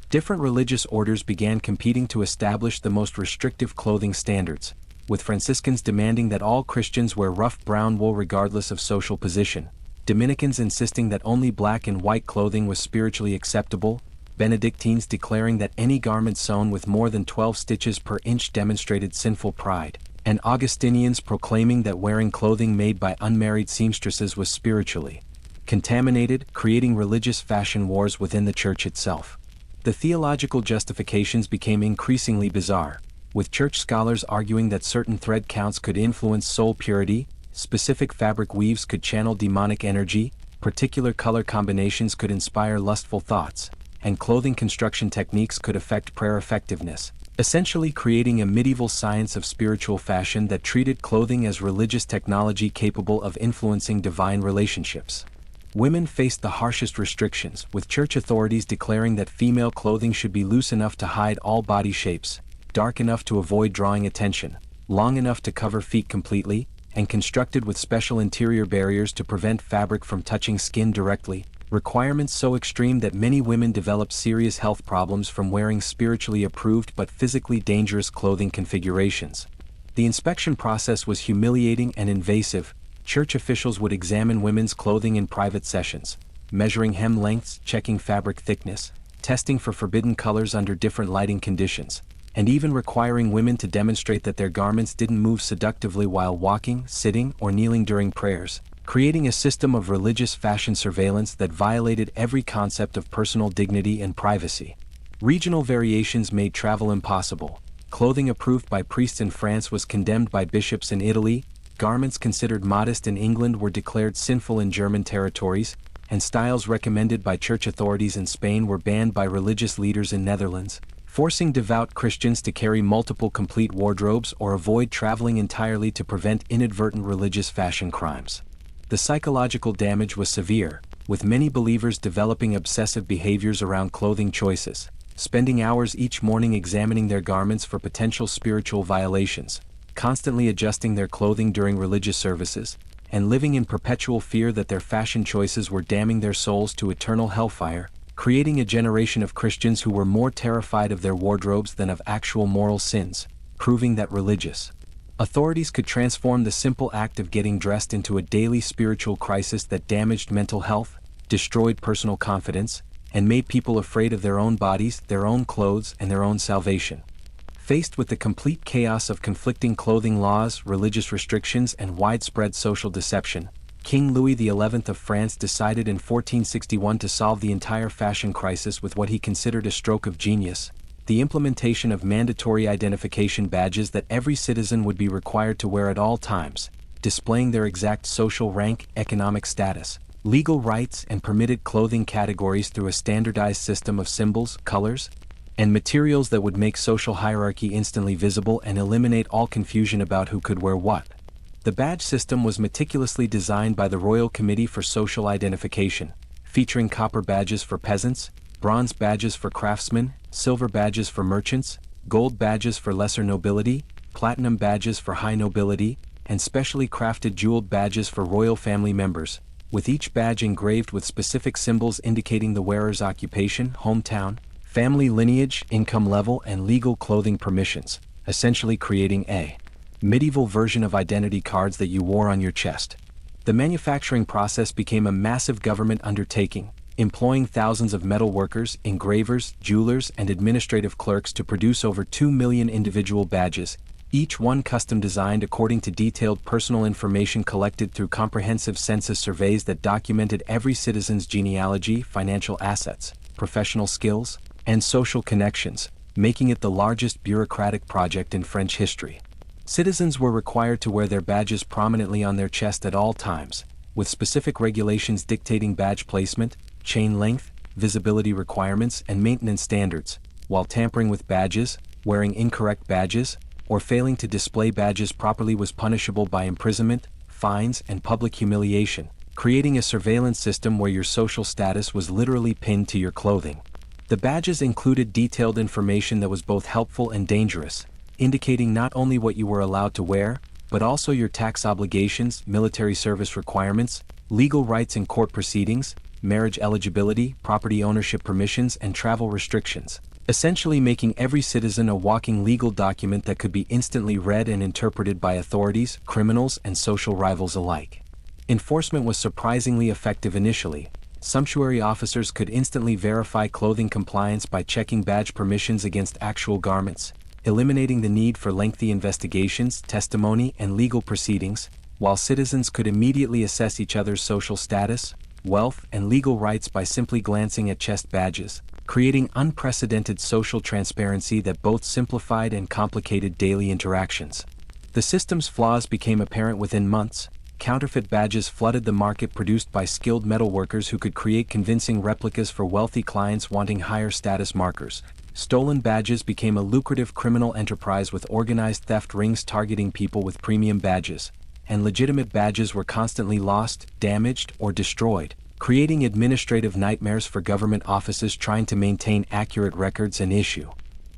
Different religious orders began competing to establish the most restrictive clothing standards, with Franciscans demanding that all Christians wear rough brown wool regardless of social position, Dominicans insisting that only black and white clothing was spiritually acceptable, Benedictines declaring that any garment sewn with more than 12 stitches per inch demonstrated sinful pride, and Augustinians proclaiming that wearing clothing made by unmarried seamstresses was spiritually contaminated, creating religious fashion wars within the church itself. The theological justifications became increasingly bizarre, with church scholars arguing that certain thread counts could influence soul purity, specific fabric weaves could channel demonic energy, particular color combinations could inspire lustful thoughts, and clothing construction techniques could affect prayer effectiveness, essentially creating a medieval science of spiritual fashion that treated clothing as religious technology capable of influencing divine relationships. Women faced the harshest restrictions, with church authorities declaring that female clothing should be loose enough to hide all body shapes, dark enough to avoid drawing attention, long enough to cover feet completely, and constructed with special interior barriers to prevent fabric from touching skin directly, requirements so extreme that many women developed serious health problems from wearing spiritually approved but physically dangerous clothing configurations. The inspection process was humiliating and invasive. Church officials would examine women's clothing in private sessions, measuring hem lengths, checking fabric thickness, testing for forbidden colors under different lighting conditions, and even requiring women to demonstrate that their garments didn't move seductively while walking, sitting, or kneeling during prayers, creating a system of religious fashion surveillance that violated every concept of personal dignity and privacy. Regional variations made travel impossible. Clothing approved by priests in France was condemned by bishops in Italy, garments considered modest in England were declared sinful in German territories, and styles recommended by church authorities in Spain were banned by religious leaders in Netherlands, forcing devout Christians to carry multiple complete wardrobes or avoid traveling entirely to prevent inadvertent religious fashion crimes. The psychological damage was severe, with many believers developing obsessive behaviors around clothing choices, spending hours each morning examining their garments for potential spiritual violations, constantly adjusting their clothing during religious services, and living in perpetual fear that their fashion choices were damning their souls to eternal hellfire, creating a generation of Christians who were more terrified of their wardrobes than of actual moral sins, proving that religious authorities could transform the simple act of getting dressed into a daily spiritual crisis that damaged mental health, destroyed personal confidence, and made people afraid of their own bodies, their own clothes, and their own salvation. Faced with the complete chaos of conflicting clothing laws, religious restrictions, and widespread social deception, King Louis XI of France decided in 1461 to solve the entire fashion crisis with what he considered a stroke of genius: the implementation of mandatory identification badges that every citizen would be required to wear at all times, displaying their exact social rank, economic status, legal rights, and permitted clothing categories through a standardized system of symbols, colors, and materials that would make social hierarchy instantly visible and eliminate all confusion about who could wear what. The badge system was meticulously designed by the Royal Committee for Social Identification, featuring copper badges for peasants, bronze badges for craftsmen, silver badges for merchants, gold badges for lesser nobility, platinum badges for high nobility, and specially crafted jeweled badges for royal family members, with each badge engraved with specific symbols indicating the wearer's occupation, hometown, family lineage, income level, and legal clothing permissions, essentially creating a medieval version of identity cards that you wore on your chest. The manufacturing process became a massive government undertaking, employing thousands of metal workers, engravers, jewelers, and administrative clerks to produce over 2 million individual badges, each one custom designed according to detailed personal information collected through comprehensive census surveys that documented every citizen's genealogy, financial assets, professional skills, and social connections, making it the largest bureaucratic project in French history. Citizens were required to wear their badges prominently on their chest at all times, with specific regulations dictating badge placement, chain length, visibility requirements, and maintenance standards, while tampering with badges, wearing incorrect badges, or failing to display badges properly was punishable by imprisonment, fines, and public humiliation, creating a surveillance system where your social status was literally pinned to your clothing. The badges included detailed information that was both helpful and dangerous, indicating not only what you were allowed to wear, but also your tax obligations, military service requirements, legal rights in court proceedings, marriage eligibility, property ownership permissions, and travel restrictions, essentially making every citizen a walking legal document that could be instantly read and interpreted by authorities, criminals, and social rivals alike. Enforcement was surprisingly effective initially. Sumptuary officers could instantly verify clothing compliance by checking badge permissions against actual garments, eliminating the need for lengthy investigations, testimony, and legal proceedings, while citizens could immediately assess each other's social status, wealth, and legal rights by simply glancing at chest badges, creating unprecedented social transparency that both simplified and complicated daily interactions. The system's flaws became apparent within months. Counterfeit badges flooded the market produced by skilled metal workers who could create convincing replicas for wealthy clients wanting higher status markers. Stolen badges became a lucrative criminal enterprise with organized theft rings targeting people with premium badges, and legitimate badges were constantly lost, damaged, or destroyed, creating administrative nightmares for government offices trying to maintain accurate records and issue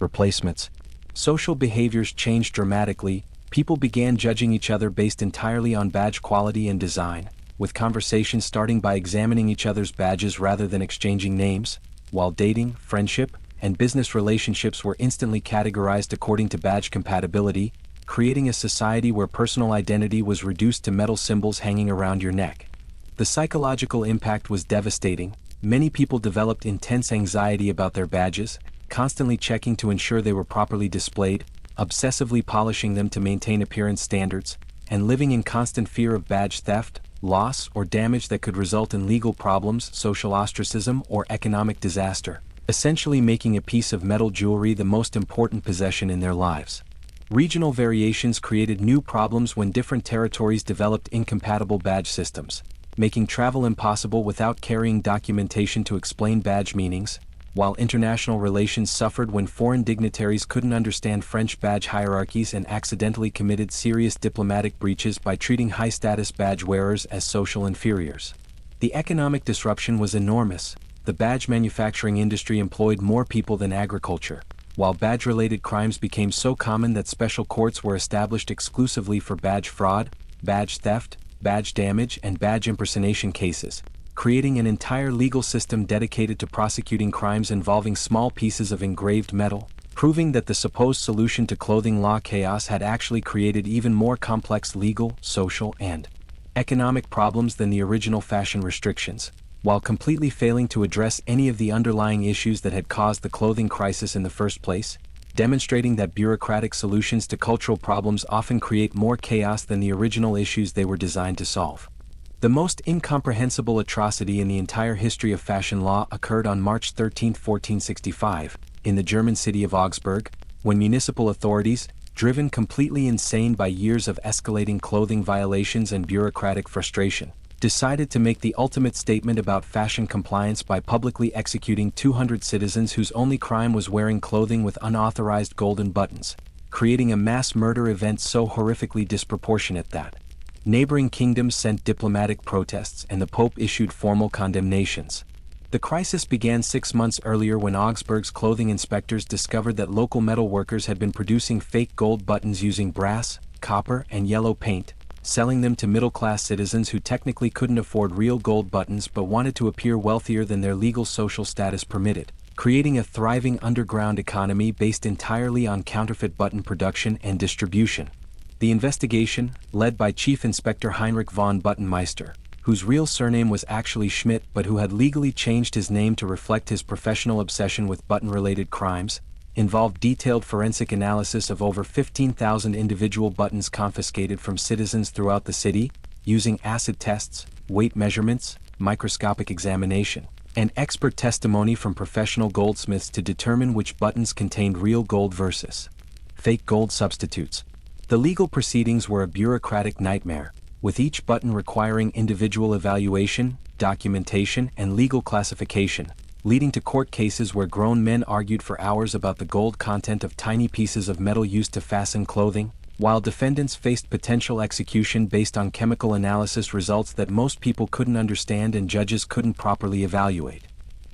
replacements. Social behaviors changed dramatically. People began judging each other based entirely on badge quality and design, with conversations starting by examining each other's badges rather than exchanging names, while dating, friendship, and business relationships were instantly categorized according to badge compatibility, creating a society where personal identity was reduced to metal symbols hanging around your neck. The psychological impact was devastating. Many people developed intense anxiety about their badges, constantly checking to ensure they were properly displayed, obsessively polishing them to maintain appearance standards, and living in constant fear of badge theft, loss, or damage that could result in legal problems, social ostracism, or economic disaster. essentially making a piece of metal jewelry the most important possession in their lives. Regional variations created new problems when different territories developed incompatible badge systems, making travel impossible without carrying documentation to explain badge meanings, while international relations suffered when foreign dignitaries couldn't understand French badge hierarchies and accidentally committed serious diplomatic breaches by treating high-status badge wearers as social inferiors. The economic disruption was enormous. The badge manufacturing industry employed more people than agriculture, while badge-related crimes became so common that special courts were established exclusively for badge fraud, badge theft, badge damage, and badge impersonation cases, creating an entire legal system dedicated to prosecuting crimes involving small pieces of engraved metal, proving that the supposed solution to clothing law chaos had actually created even more complex legal, social, and economic problems than the original fashion restrictions, while completely failing to address any of the underlying issues that had caused the clothing crisis in the first place, demonstrating that bureaucratic solutions to cultural problems often create more chaos than the original issues they were designed to solve. The most incomprehensible atrocity in the entire history of fashion law occurred on March 13, 1465, in the German city of Augsburg, when municipal authorities, driven completely insane by years of escalating clothing violations and bureaucratic frustration, decided to make the ultimate statement about fashion compliance by publicly executing 200 citizens whose only crime was wearing clothing with unauthorized golden buttons, creating a mass murder event so horrifically disproportionate that neighboring kingdoms sent diplomatic protests and the Pope issued formal condemnations. The crisis began 6 months earlier when Augsburg's clothing inspectors discovered that local metal workers had been producing fake gold buttons using brass, copper, and yellow paint, selling them to middle-class citizens who technically couldn't afford real gold buttons but wanted to appear wealthier than their legal social status permitted, creating a thriving underground economy based entirely on counterfeit button production and distribution. The investigation, led by Chief Inspector Heinrich von Buttenmeister, whose real surname was actually Schmidt but who had legally changed his name to reflect his professional obsession with button-related crimes, involved detailed forensic analysis of over 15,000 individual buttons confiscated from citizens throughout the city, using acid tests, weight measurements, microscopic examination, and expert testimony from professional goldsmiths to determine which buttons contained real gold versus fake gold substitutes. The legal proceedings were a bureaucratic nightmare, with each button requiring individual evaluation, documentation, and legal classification, leading to court cases where grown men argued for hours about the gold content of tiny pieces of metal used to fasten clothing, while defendants faced potential execution based on chemical analysis results that most people couldn't understand and judges couldn't properly evaluate.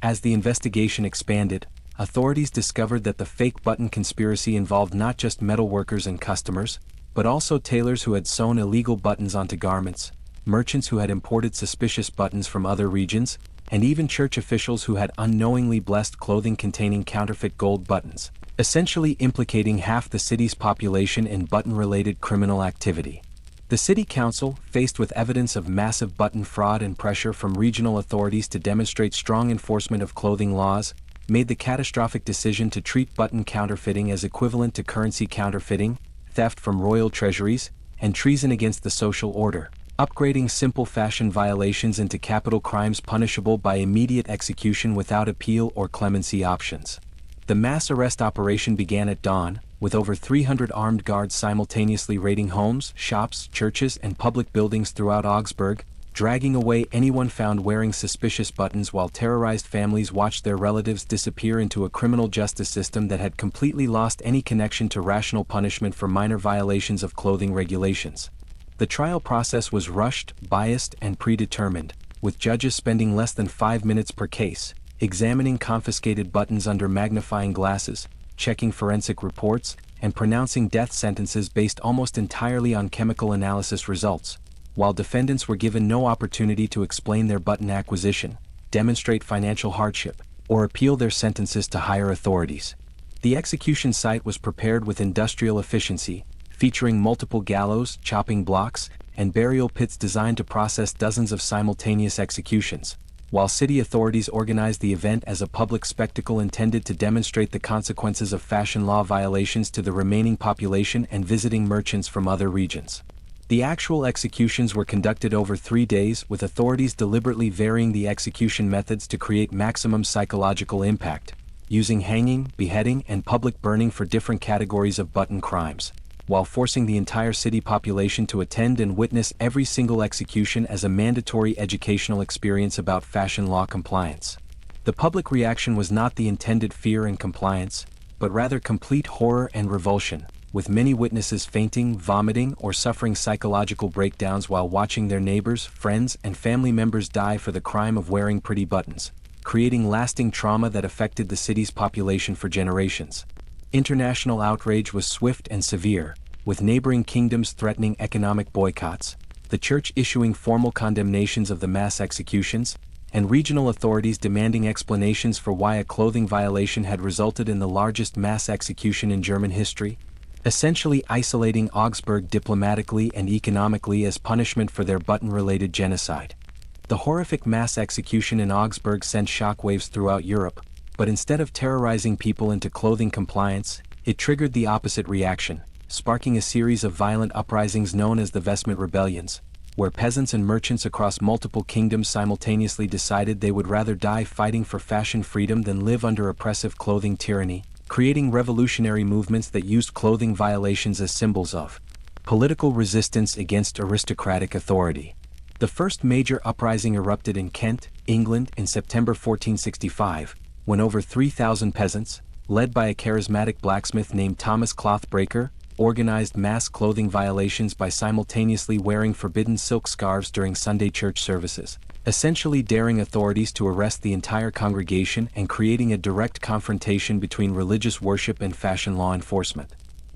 As the investigation expanded, authorities discovered that the fake button conspiracy involved not just metal workers and customers, but also tailors who had sewn illegal buttons onto garments, merchants who had imported suspicious buttons from other regions, and even church officials who had unknowingly blessed clothing containing counterfeit gold buttons, essentially implicating half the city's population in button-related criminal activity. The city council, faced with evidence of massive button fraud and pressure from regional authorities to demonstrate strong enforcement of clothing laws, made the catastrophic decision to treat button counterfeiting as equivalent to currency counterfeiting, theft from royal treasuries, and treason against the social order, upgrading simple fashion violations into capital crimes punishable by immediate execution without appeal or clemency options. The mass arrest operation began at dawn, with over 300 armed guards simultaneously raiding homes, shops, churches, and public buildings throughout Augsburg, dragging away anyone found wearing suspicious buttons while terrorized families watched their relatives disappear into a criminal justice system that had completely lost any connection to rational punishment for minor violations of clothing regulations. The trial process was rushed, biased, and predetermined, with judges spending less than 5 minutes per case, examining confiscated buttons under magnifying glasses, checking forensic reports, and pronouncing death sentences based almost entirely on chemical analysis results, while defendants were given no opportunity to explain their button acquisition, demonstrate financial hardship, or appeal their sentences to higher authorities. The execution site was prepared with industrial efficiency, featuring multiple gallows, chopping blocks, and burial pits designed to process dozens of simultaneous executions, while city authorities organized the event as a public spectacle intended to demonstrate the consequences of fashion law violations to the remaining population and visiting merchants from other regions. The actual executions were conducted over 3 days, with authorities deliberately varying the execution methods to create maximum psychological impact, using hanging, beheading, and public burning for different categories of button crimes, while forcing the entire city population to attend and witness every single execution as a mandatory educational experience about fashion law compliance. The public reaction was not the intended fear and compliance, but rather complete horror and revulsion, with many witnesses fainting, vomiting, or suffering psychological breakdowns while watching their neighbors, friends, and family members die for the crime of wearing pretty buttons, creating lasting trauma that affected the city's population for generations. International outrage was swift and severe, with neighboring kingdoms threatening economic boycotts, the church issuing formal condemnations of the mass executions, and regional authorities demanding explanations for why a clothing violation had resulted in the largest mass execution in German history, essentially isolating Augsburg diplomatically and economically as punishment for their button-related genocide. The horrific mass execution in Augsburg sent shockwaves throughout Europe, but instead of terrorizing people into clothing compliance, it triggered the opposite reaction, sparking a series of violent uprisings known as the Vestment Rebellions, where peasants and merchants across multiple kingdoms simultaneously decided they would rather die fighting for fashion freedom than live under oppressive clothing tyranny, creating revolutionary movements that used clothing violations as symbols of political resistance against aristocratic authority. The first major uprising erupted in Kent, England in September 1465, when over 3,000 peasants, led by a charismatic blacksmith named Thomas Clothbreaker, organized mass clothing violations by simultaneously wearing forbidden silk scarves during Sunday church services, essentially daring authorities to arrest the entire congregation and creating a direct confrontation between religious worship and fashion law enforcement.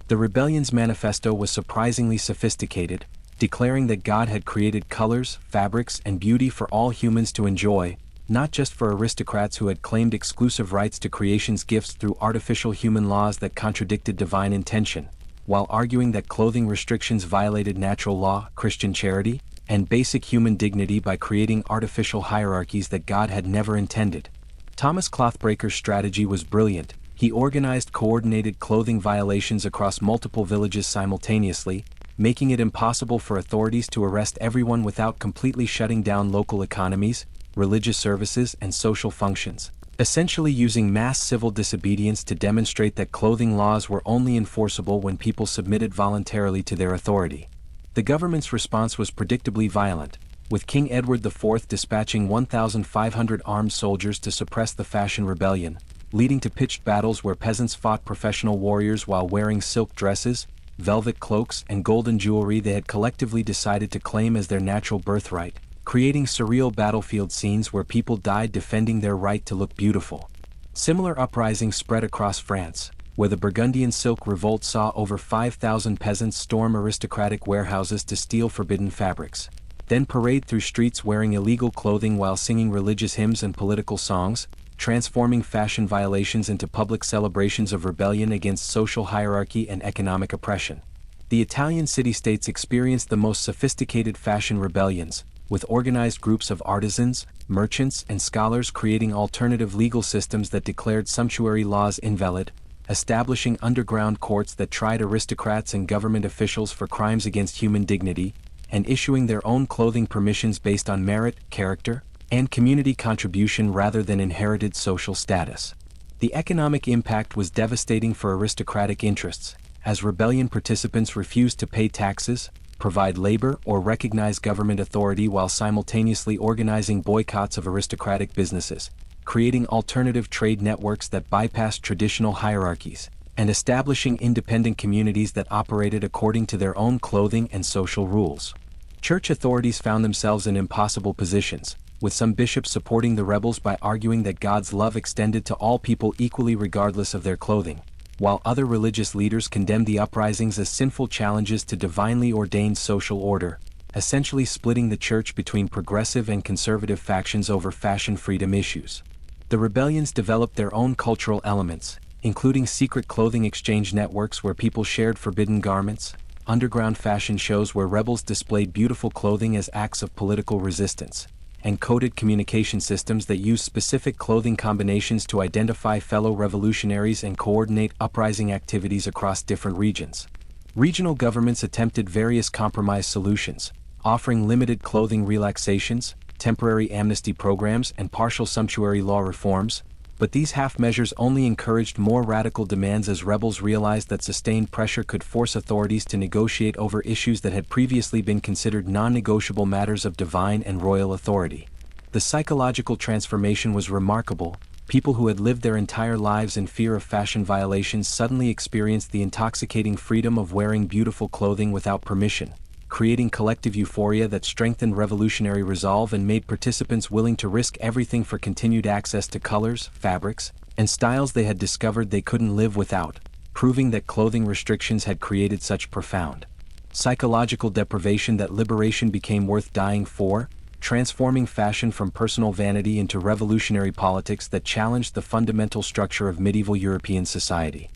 The rebellion's manifesto was surprisingly sophisticated, declaring that God had created colors, fabrics, and beauty for all humans to enjoy, not just for aristocrats who had claimed exclusive rights to creation's gifts through artificial human laws that contradicted divine intention, while arguing that clothing restrictions violated natural law, Christian charity, and basic human dignity by creating artificial hierarchies that God had never intended. Thomas Clothbreaker's strategy was brilliant. He organized coordinated clothing violations across multiple villages simultaneously, making it impossible for authorities to arrest everyone without completely shutting down local economies, religious services, and social functions, essentially using mass civil disobedience to demonstrate that clothing laws were only enforceable when people submitted voluntarily to their authority. The government's response was predictably violent, with King Edward IV dispatching 1,500 armed soldiers to suppress the fashion rebellion, leading to pitched battles where peasants fought professional warriors while wearing silk dresses, velvet cloaks, and golden jewelry they had collectively decided to claim as their natural birthright, creating surreal battlefield scenes where people died defending their right to look beautiful. Similar uprisings spread across France, where the Burgundian silk revolt saw over 5,000 peasants storm aristocratic warehouses to steal forbidden fabrics, then parade through streets wearing illegal clothing while singing religious hymns and political songs, transforming fashion violations into public celebrations of rebellion against social hierarchy and economic oppression. The Italian city-states experienced the most sophisticated fashion rebellions, with organized groups of artisans, merchants, and scholars creating alternative legal systems that declared sumptuary laws invalid, establishing underground courts that tried aristocrats and government officials for crimes against human dignity, and issuing their own clothing permissions based on merit, character, and community contribution rather than inherited social status. The economic impact was devastating for aristocratic interests, as rebellion participants refused to pay taxes, provide labor, or recognize government authority while simultaneously organizing boycotts of aristocratic businesses, creating alternative trade networks that bypassed traditional hierarchies, and establishing independent communities that operated according to their own clothing and social rules. Church authorities found themselves in impossible positions, with some bishops supporting the rebels by arguing that God's love extended to all people equally regardless of their clothing, while other religious leaders condemned the uprisings as sinful challenges to divinely ordained social order, essentially splitting the church between progressive and conservative factions over fashion freedom issues. The rebellions developed their own cultural elements, including secret clothing exchange networks where people shared forbidden garments, underground fashion shows where rebels displayed beautiful clothing as acts of political resistance, and coded communication systems that used specific clothing combinations to identify fellow revolutionaries and coordinate uprising activities across different regions. Regional governments attempted various compromise solutions, offering limited clothing relaxations, temporary amnesty programs, and partial sumptuary law reforms, But these half measures only encouraged more radical demands as rebels realized that sustained pressure could force authorities to negotiate over issues that had previously been considered non-negotiable matters of divine and royal authority. The psychological transformation was remarkable. People who had lived their entire lives in fear of fashion violations suddenly experienced the intoxicating freedom of wearing beautiful clothing without permission, creating collective euphoria that strengthened revolutionary resolve and made participants willing to risk everything for continued access to colors, fabrics, and styles they had discovered they couldn't live without, proving that clothing restrictions had created such profound psychological deprivation that liberation became worth dying for, transforming fashion from personal vanity into revolutionary politics that challenged the fundamental structure of medieval European society.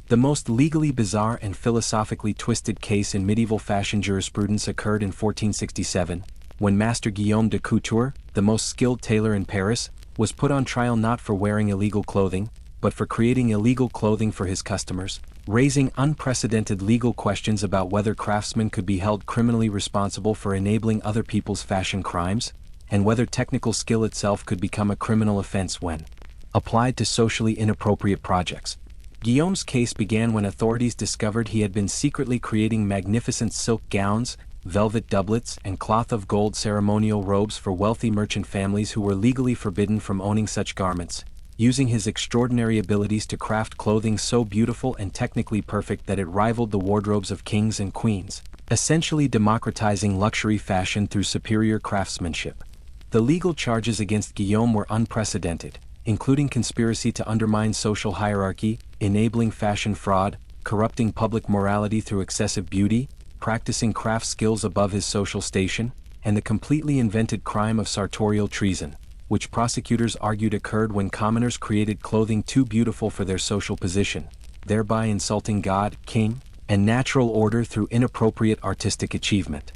The most legally bizarre and philosophically twisted case in medieval fashion jurisprudence occurred in 1467, when Master Guillaume de Couture, the most skilled tailor in Paris, was put on trial not for wearing illegal clothing, but for creating illegal clothing for his customers, raising unprecedented legal questions about whether craftsmen could be held criminally responsible for enabling other people's fashion crimes, and whether technical skill itself could become a criminal offense when applied to socially inappropriate projects. Guillaume's case began when authorities discovered he had been secretly creating magnificent silk gowns, velvet doublets, and cloth of gold ceremonial robes for wealthy merchant families who were legally forbidden from owning such garments, using his extraordinary abilities to craft clothing so beautiful and technically perfect that it rivaled the wardrobes of kings and queens, essentially democratizing luxury fashion through superior craftsmanship. The legal charges against Guillaume were unprecedented, including conspiracy to undermine social hierarchy, enabling fashion fraud, corrupting public morality through excessive beauty, practicing craft skills above his social station, and the completely invented crime of sartorial treason, which prosecutors argued occurred when commoners created clothing too beautiful for their social position, thereby insulting God, king, and natural order through inappropriate artistic achievement.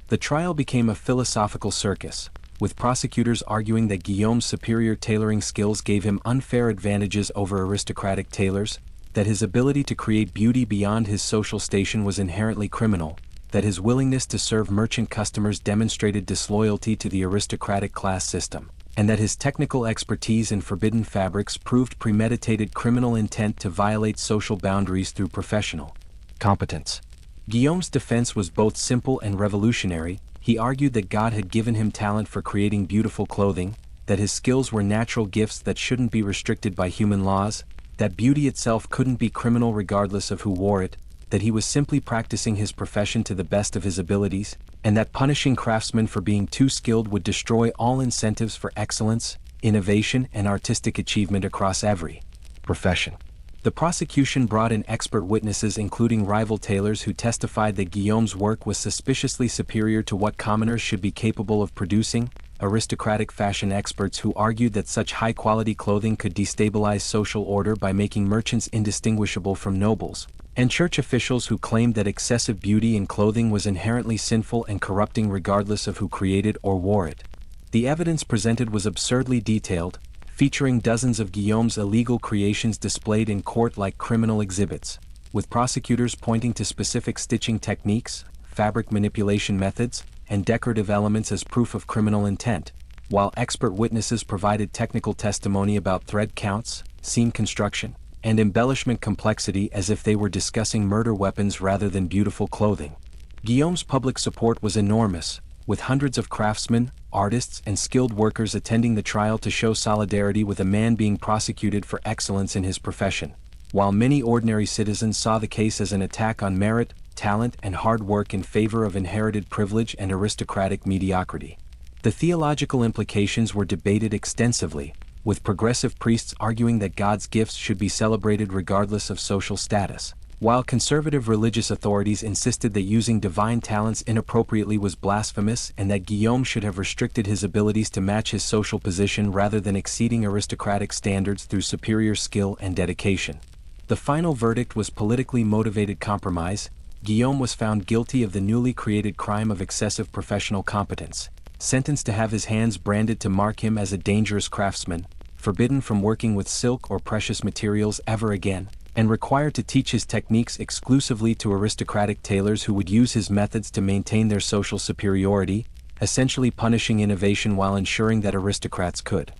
The trial became a philosophical circus, with prosecutors arguing that Guillaume's superior tailoring skills gave him unfair advantages over aristocratic tailors, that his ability to create beauty beyond his social station was inherently criminal, that his willingness to serve merchant customers demonstrated disloyalty to the aristocratic class system, and that his technical expertise in forbidden fabrics proved premeditated criminal intent to violate social boundaries through professional competence. Guillaume's defense was both simple and revolutionary. He argued that God had given him talent for creating beautiful clothing, that his skills were natural gifts that shouldn't be restricted by human laws, that beauty itself couldn't be criminal regardless of who wore it, that he was simply practicing his profession to the best of his abilities, and that punishing craftsmen for being too skilled would destroy all incentives for excellence, innovation, and artistic achievement across every profession. The prosecution brought in expert witnesses including rival tailors who testified that Guillaume's work was suspiciously superior to what commoners should be capable of producing, aristocratic fashion experts who argued that such high-quality clothing could destabilize social order by making merchants indistinguishable from nobles, and church officials who claimed that excessive beauty in clothing was inherently sinful and corrupting regardless of who created or wore it. The evidence presented was absurdly detailed, featuring dozens of Guillaume's illegal creations displayed in court like criminal exhibits, with prosecutors pointing to specific stitching techniques, fabric manipulation methods, and decorative elements as proof of criminal intent, while expert witnesses provided technical testimony about thread counts, seam construction, and embellishment complexity as if they were discussing murder weapons rather than beautiful clothing. Guillaume's public support was enormous, with hundreds of craftsmen, artists, and skilled workers attending the trial to show solidarity with a man being prosecuted for excellence in his profession, while many ordinary citizens saw the case as an attack on merit, talent, and hard work in favor of inherited privilege and aristocratic mediocrity. The theological implications were debated extensively, with progressive priests arguing that God's gifts should be celebrated regardless of social status, while conservative religious authorities insisted that using divine talents inappropriately was blasphemous and that Guillaume should have restricted his abilities to match his social position rather than exceeding aristocratic standards through superior skill and dedication. The final verdict was politically motivated compromise. Guillaume was found guilty of the newly created crime of excessive professional competence, sentenced to have his hands branded to mark him as a dangerous craftsman, forbidden from working with silk or precious materials ever again, and required to teach his techniques exclusively to aristocratic tailors who would use his methods to maintain their social superiority, essentially punishing innovation while ensuring that aristocrats could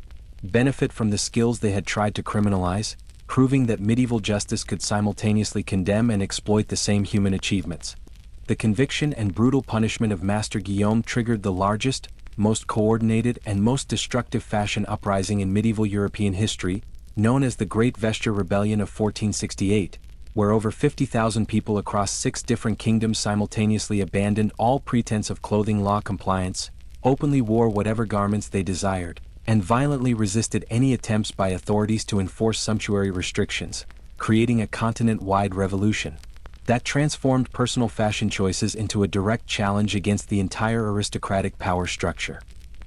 benefit from the skills they had tried to criminalize, proving that medieval justice could simultaneously condemn and exploit the same human achievements. The conviction and brutal punishment of Master Guillaume triggered the largest, most coordinated and most destructive fashion uprising in medieval European history, known as the Great Vesture Rebellion of 1468, where over 50,000 people across 6 different kingdoms simultaneously abandoned all pretense of clothing law compliance, openly wore whatever garments they desired, and violently resisted any attempts by authorities to enforce sumptuary restrictions, creating a continent-wide revolution that transformed personal fashion choices into a direct challenge against the entire aristocratic power structure.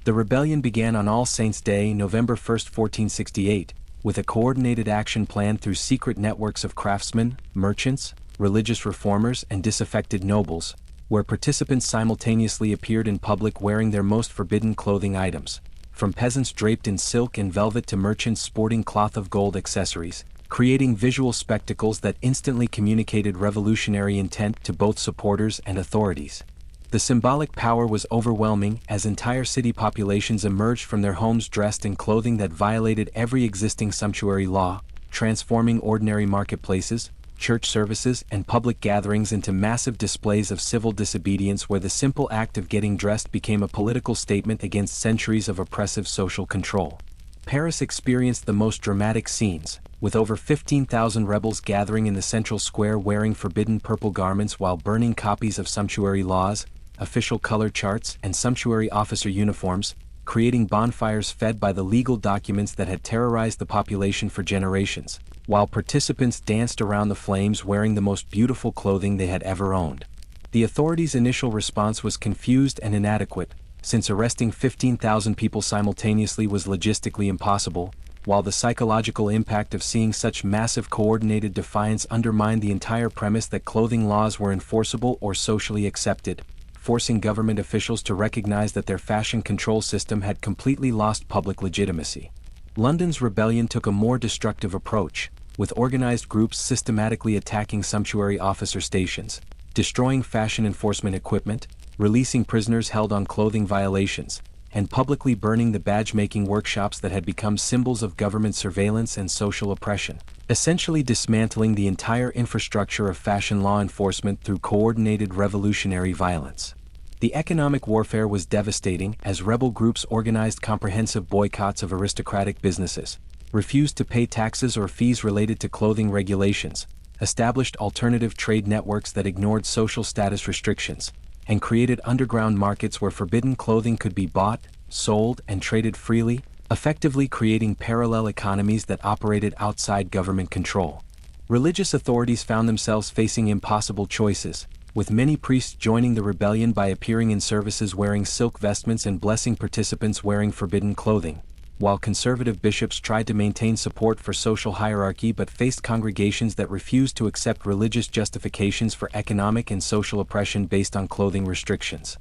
The rebellion began on All Saints' Day, November 1, 1468, with a coordinated action plan through secret networks of craftsmen, merchants, religious reformers and disaffected nobles, where participants simultaneously appeared in public wearing their most forbidden clothing items, from peasants draped in silk and velvet to merchants sporting cloth of gold accessories, creating visual spectacles that instantly communicated revolutionary intent to both supporters and authorities. The symbolic power was overwhelming as entire city populations emerged from their homes dressed in clothing that violated every existing sumptuary law, transforming ordinary marketplaces, church services and public gatherings into massive displays of civil disobedience where the simple act of getting dressed became a political statement against centuries of oppressive social control. Paris experienced the most dramatic scenes, with over 15,000 rebels gathering in the central square wearing forbidden purple garments while burning copies of sumptuary laws, official color charts and sumptuary officer uniforms, creating bonfires fed by the legal documents that had terrorized the population for generations, while participants danced around the flames wearing the most beautiful clothing they had ever owned. The authorities' initial response was confused and inadequate, since arresting 15,000 people simultaneously was logistically impossible, while the psychological impact of seeing such massive coordinated defiance undermined the entire premise that clothing laws were enforceable or socially accepted, forcing government officials to recognize that their fashion control system had completely lost public legitimacy. London's rebellion took a more destructive approach, with organized groups systematically attacking sumptuary officer stations, destroying fashion enforcement equipment, releasing prisoners held on clothing violations, and publicly burning the badge-making workshops that had become symbols of government surveillance and social oppression, essentially dismantling the entire infrastructure of fashion law enforcement through coordinated revolutionary violence. The economic warfare was devastating as rebel groups organized comprehensive boycotts of aristocratic businesses, refused to pay taxes or fees related to clothing regulations, established alternative trade networks that ignored social status restrictions, and created underground markets where forbidden clothing could be bought, sold, and traded freely, effectively creating parallel economies that operated outside government control. Religious authorities found themselves facing impossible choices, with many priests joining the rebellion by appearing in services wearing silk vestments and blessing participants wearing forbidden clothing, while conservative bishops tried to maintain support for social hierarchy but faced congregations that refused to accept religious justifications for economic and social oppression based on clothing restrictions.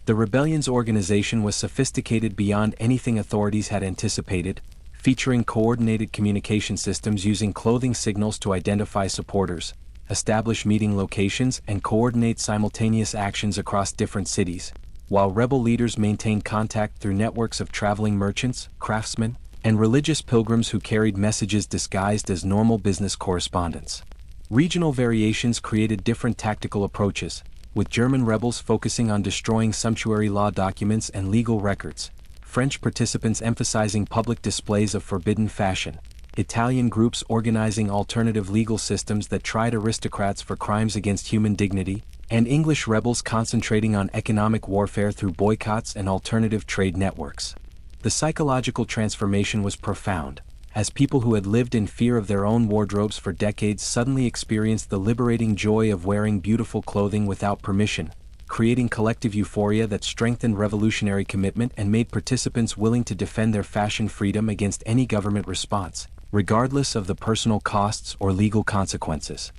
The rebellion's organization was sophisticated beyond anything authorities had anticipated, featuring coordinated communication systems using clothing signals to identify supporters, establish meeting locations and coordinate simultaneous actions across different cities, while rebel leaders maintained contact through networks of traveling merchants, craftsmen, and religious pilgrims who carried messages disguised as normal business correspondence. Regional variations created different tactical approaches, with German rebels focusing on destroying sumptuary law documents and legal records, French participants emphasizing public displays of forbidden fashion, Italian groups organizing alternative legal systems that tried aristocrats for crimes against human dignity, and English rebels concentrating on economic warfare through boycotts and alternative trade networks. The psychological transformation was profound, as people who had lived in fear of their own wardrobes for decades suddenly experienced the liberating joy of wearing beautiful clothing without permission, creating collective euphoria that strengthened revolutionary commitment and made participants willing to defend their fashion freedom against any government response, regardless of the personal costs or legal consequences.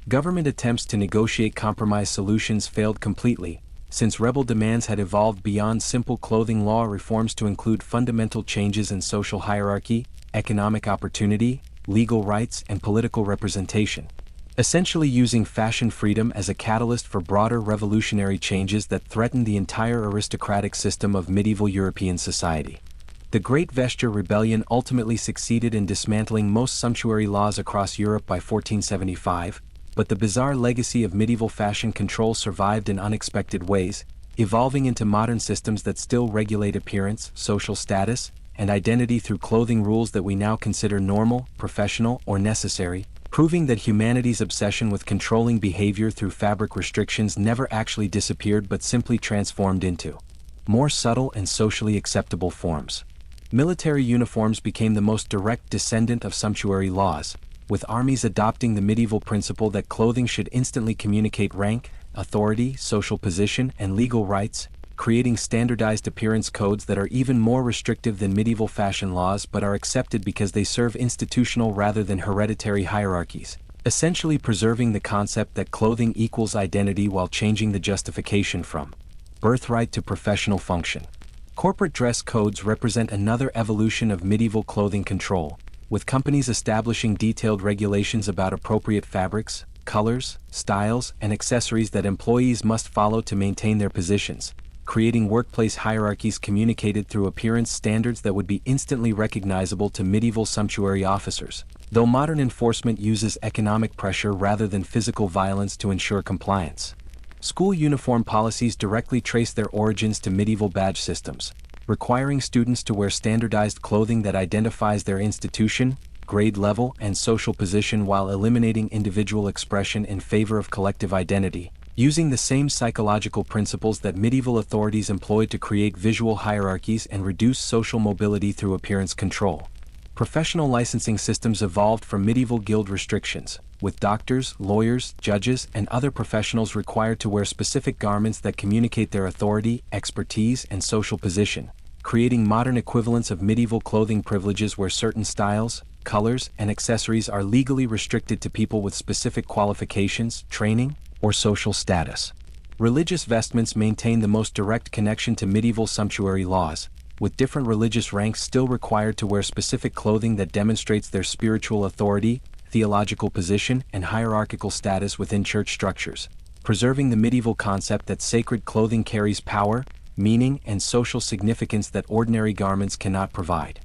Government attempts to negotiate compromise solutions failed completely, since rebel demands had evolved beyond simple clothing law reforms to include fundamental changes in social hierarchy, economic opportunity, legal rights, and political representation, essentially using fashion freedom as a catalyst for broader revolutionary changes that threatened the entire aristocratic system of medieval European society. The Great Vesture Rebellion ultimately succeeded in dismantling most sumptuary laws across Europe by 1475, but the bizarre legacy of medieval fashion control survived in unexpected ways, evolving into modern systems that still regulate appearance, social status, and identity through clothing rules that we now consider normal, professional, or necessary, proving that humanity's obsession with controlling behavior through fabric restrictions never actually disappeared but simply transformed into more subtle and socially acceptable forms. Military uniforms became the most direct descendant of sumptuary laws, with armies adopting the medieval principle that clothing should instantly communicate rank, authority, social position, and legal rights, creating standardized appearance codes that are even more restrictive than medieval fashion laws but are accepted because they serve institutional rather than hereditary hierarchies, essentially preserving the concept that clothing equals identity while changing the justification from birthright to professional function. Corporate dress codes represent another evolution of medieval clothing control, with companies establishing detailed regulations about appropriate fabrics, colors, styles, and accessories that employees must follow to maintain their positions, creating workplace hierarchies communicated through appearance standards that would be instantly recognizable to medieval sumptuary officers, though modern enforcement uses economic pressure rather than physical violence to ensure compliance. School uniform policies directly trace their origins to medieval badge systems, requiring students to wear standardized clothing that identifies their institution, grade level, and social position while eliminating individual expression in favor of collective identity, using the same psychological principles that medieval authorities employed to create visual hierarchies and reduce social mobility through appearance control. Professional licensing systems evolved from medieval guild restrictions, with doctors, lawyers, judges, and other professionals required to wear specific garments that communicate their authority, expertise, and social position, creating modern equivalents of medieval clothing privileges where certain styles, colors, and accessories are legally restricted to people with specific qualifications, training, or social status. Religious vestments maintain the most direct connection to medieval sumptuary laws, with different religious ranks still required to wear specific clothing that demonstrates their spiritual authority, theological position, and hierarchical status within church structures, preserving the medieval concept that sacred clothing carries power, meaning, and social significance that ordinary garments cannot provide.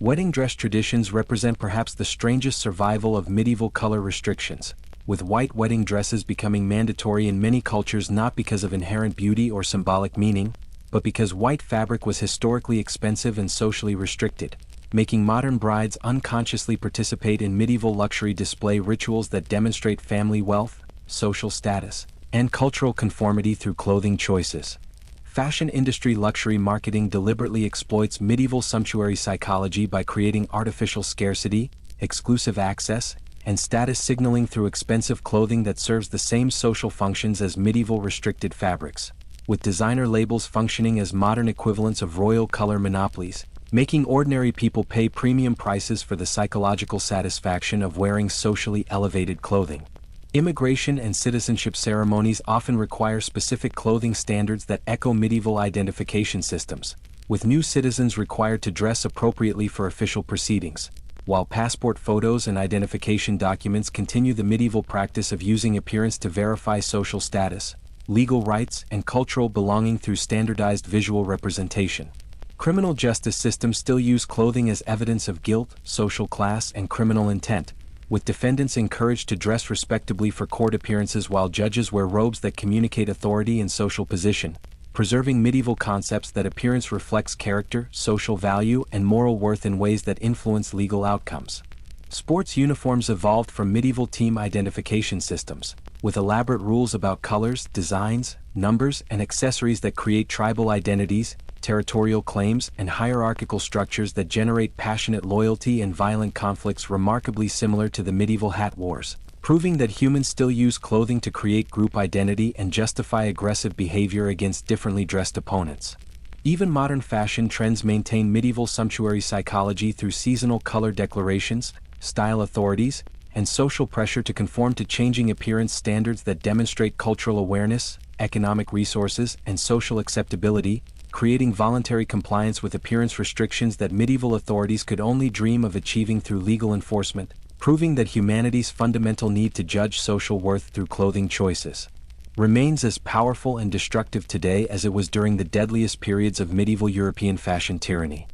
Wedding dress traditions represent perhaps the strangest survival of medieval color restrictions, with white wedding dresses becoming mandatory in many cultures not because of inherent beauty or symbolic meaning, but because white fabric was historically expensive and socially restricted, making modern brides unconsciously participate in medieval luxury display rituals that demonstrate family wealth, social status, and cultural conformity through clothing choices. Fashion industry luxury marketing deliberately exploits medieval sumptuary psychology by creating artificial scarcity, exclusive access, and status signaling through expensive clothing that serves the same social functions as medieval restricted fabrics, with designer labels functioning as modern equivalents of royal color monopolies, making ordinary people pay premium prices for the psychological satisfaction of wearing socially elevated clothing. Immigration and citizenship ceremonies often require specific clothing standards that echo medieval identification systems, with new citizens required to dress appropriately for official proceedings, while passport photos and identification documents continue the medieval practice of using appearance to verify social status, legal rights, and cultural belonging through standardized visual representation. Criminal justice systems still use clothing as evidence of guilt, social class, and criminal intent, with defendants encouraged to dress respectably for court appearances while judges wear robes that communicate authority and social position, preserving medieval concepts that appearance reflects character, social value, and moral worth in ways that influence legal outcomes. Sports uniforms evolved from medieval team identification systems, with elaborate rules about colors, designs, numbers, and accessories that create tribal identities, territorial claims, and hierarchical structures that generate passionate loyalty and violent conflicts remarkably similar to the medieval hat wars, proving that humans still use clothing to create group identity and justify aggressive behavior against differently dressed opponents. Even modern fashion trends maintain medieval sumptuary psychology through seasonal color declarations, style authorities, and social pressure to conform to changing appearance standards that demonstrate cultural awareness, economic resources, and social acceptability, creating voluntary compliance with appearance restrictions that medieval authorities could only dream of achieving through legal enforcement, proving that humanity's fundamental need to judge social worth through clothing choices remains as powerful and destructive today as it was during the deadliest periods of medieval European fashion tyranny.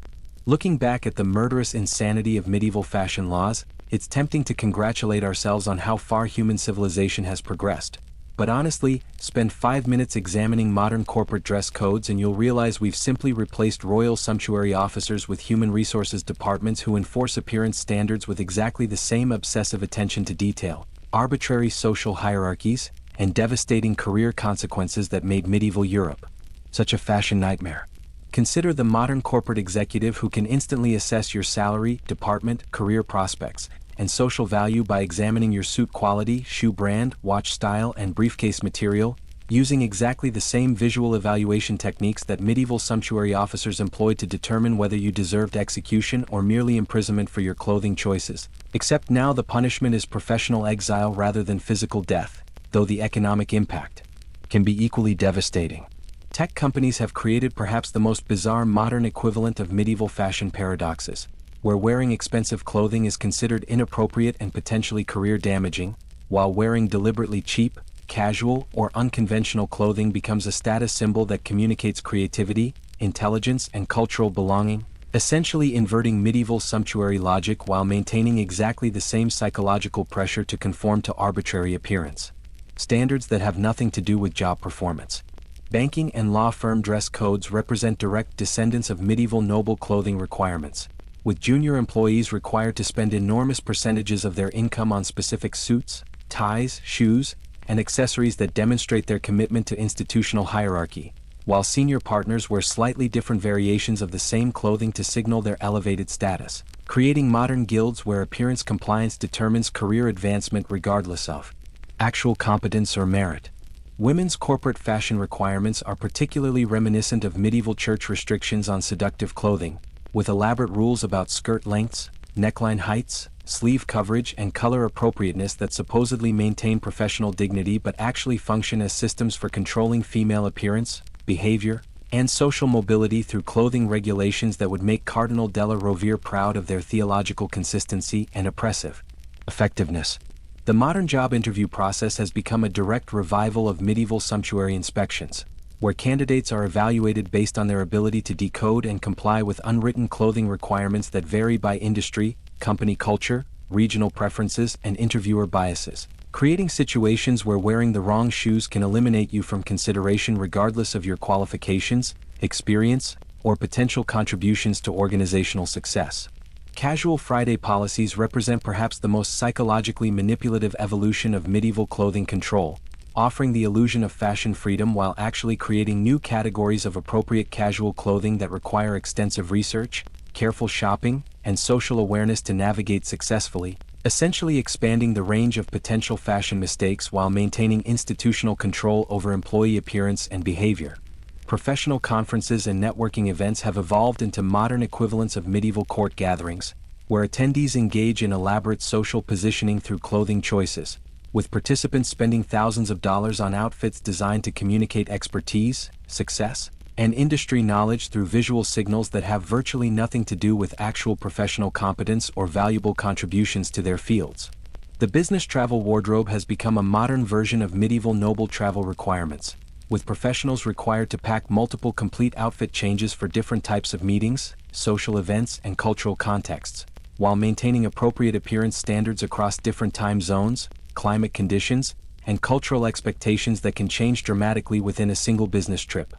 Looking back at the murderous insanity of medieval fashion laws, it's tempting to congratulate ourselves on how far human civilization has progressed. But honestly, spend 5 minutes examining modern corporate dress codes and you'll realize we've simply replaced royal sumptuary officers with human resources departments who enforce appearance standards with exactly the same obsessive attention to detail, arbitrary social hierarchies, and devastating career consequences that made medieval Europe such a fashion nightmare. Consider the modern corporate executive who can instantly assess your salary, department, career prospects, and social value by examining your suit quality, shoe brand, watch style, and briefcase material, using exactly the same visual evaluation techniques that medieval sumptuary officers employed to determine whether you deserved execution or merely imprisonment for your clothing choices. Except now the punishment is professional exile rather than physical death, though the economic impact can be equally devastating. Tech companies have created perhaps the most bizarre modern equivalent of medieval fashion paradoxes, where wearing expensive clothing is considered inappropriate and potentially career-damaging, while wearing deliberately cheap, casual, or unconventional clothing becomes a status symbol that communicates creativity, intelligence, and cultural belonging, essentially inverting medieval sumptuary logic while maintaining exactly the same psychological pressure to conform to arbitrary appearance standards that have nothing to do with job performance. Banking and law firm dress codes represent direct descendants of medieval noble clothing requirements, with junior employees required to spend enormous percentages of their income on specific suits, ties, shoes, and accessories that demonstrate their commitment to institutional hierarchy, while senior partners wear slightly different variations of the same clothing to signal their elevated status, creating modern guilds where appearance compliance determines career advancement regardless of actual competence or merit. Women's corporate fashion requirements are particularly reminiscent of medieval church restrictions on seductive clothing, with elaborate rules about skirt lengths, neckline heights, sleeve coverage, and color appropriateness that supposedly maintain professional dignity but actually function as systems for controlling female appearance, behavior, and social mobility through clothing regulations that would make Cardinal Della Rovere proud of their theological consistency and oppressive effectiveness. The modern job interview process has become a direct revival of medieval sumptuary inspections, where candidates are evaluated based on their ability to decode and comply with unwritten clothing requirements that vary by industry, company culture, regional preferences, and interviewer biases, creating situations where wearing the wrong shoes can eliminate you from consideration regardless of your qualifications, experience, or potential contributions to organizational success. Casual Friday policies represent perhaps the most psychologically manipulative evolution of medieval clothing control, offering the illusion of fashion freedom while actually creating new categories of appropriate casual clothing that require extensive research, careful shopping, and social awareness to navigate successfully, essentially expanding the range of potential fashion mistakes while maintaining institutional control over employee appearance and behavior. Professional conferences and networking events have evolved into modern equivalents of medieval court gatherings, where attendees engage in elaborate social positioning through clothing choices, with participants spending thousands of dollars on outfits designed to communicate expertise, success, and industry knowledge through visual signals that have virtually nothing to do with actual professional competence or valuable contributions to their fields. The business travel wardrobe has become a modern version of medieval noble travel requirements, with professionals required to pack multiple complete outfit changes for different types of meetings, social events, and cultural contexts, while maintaining appropriate appearance standards across different time zones, climate conditions, and cultural expectations that can change dramatically within a single business trip.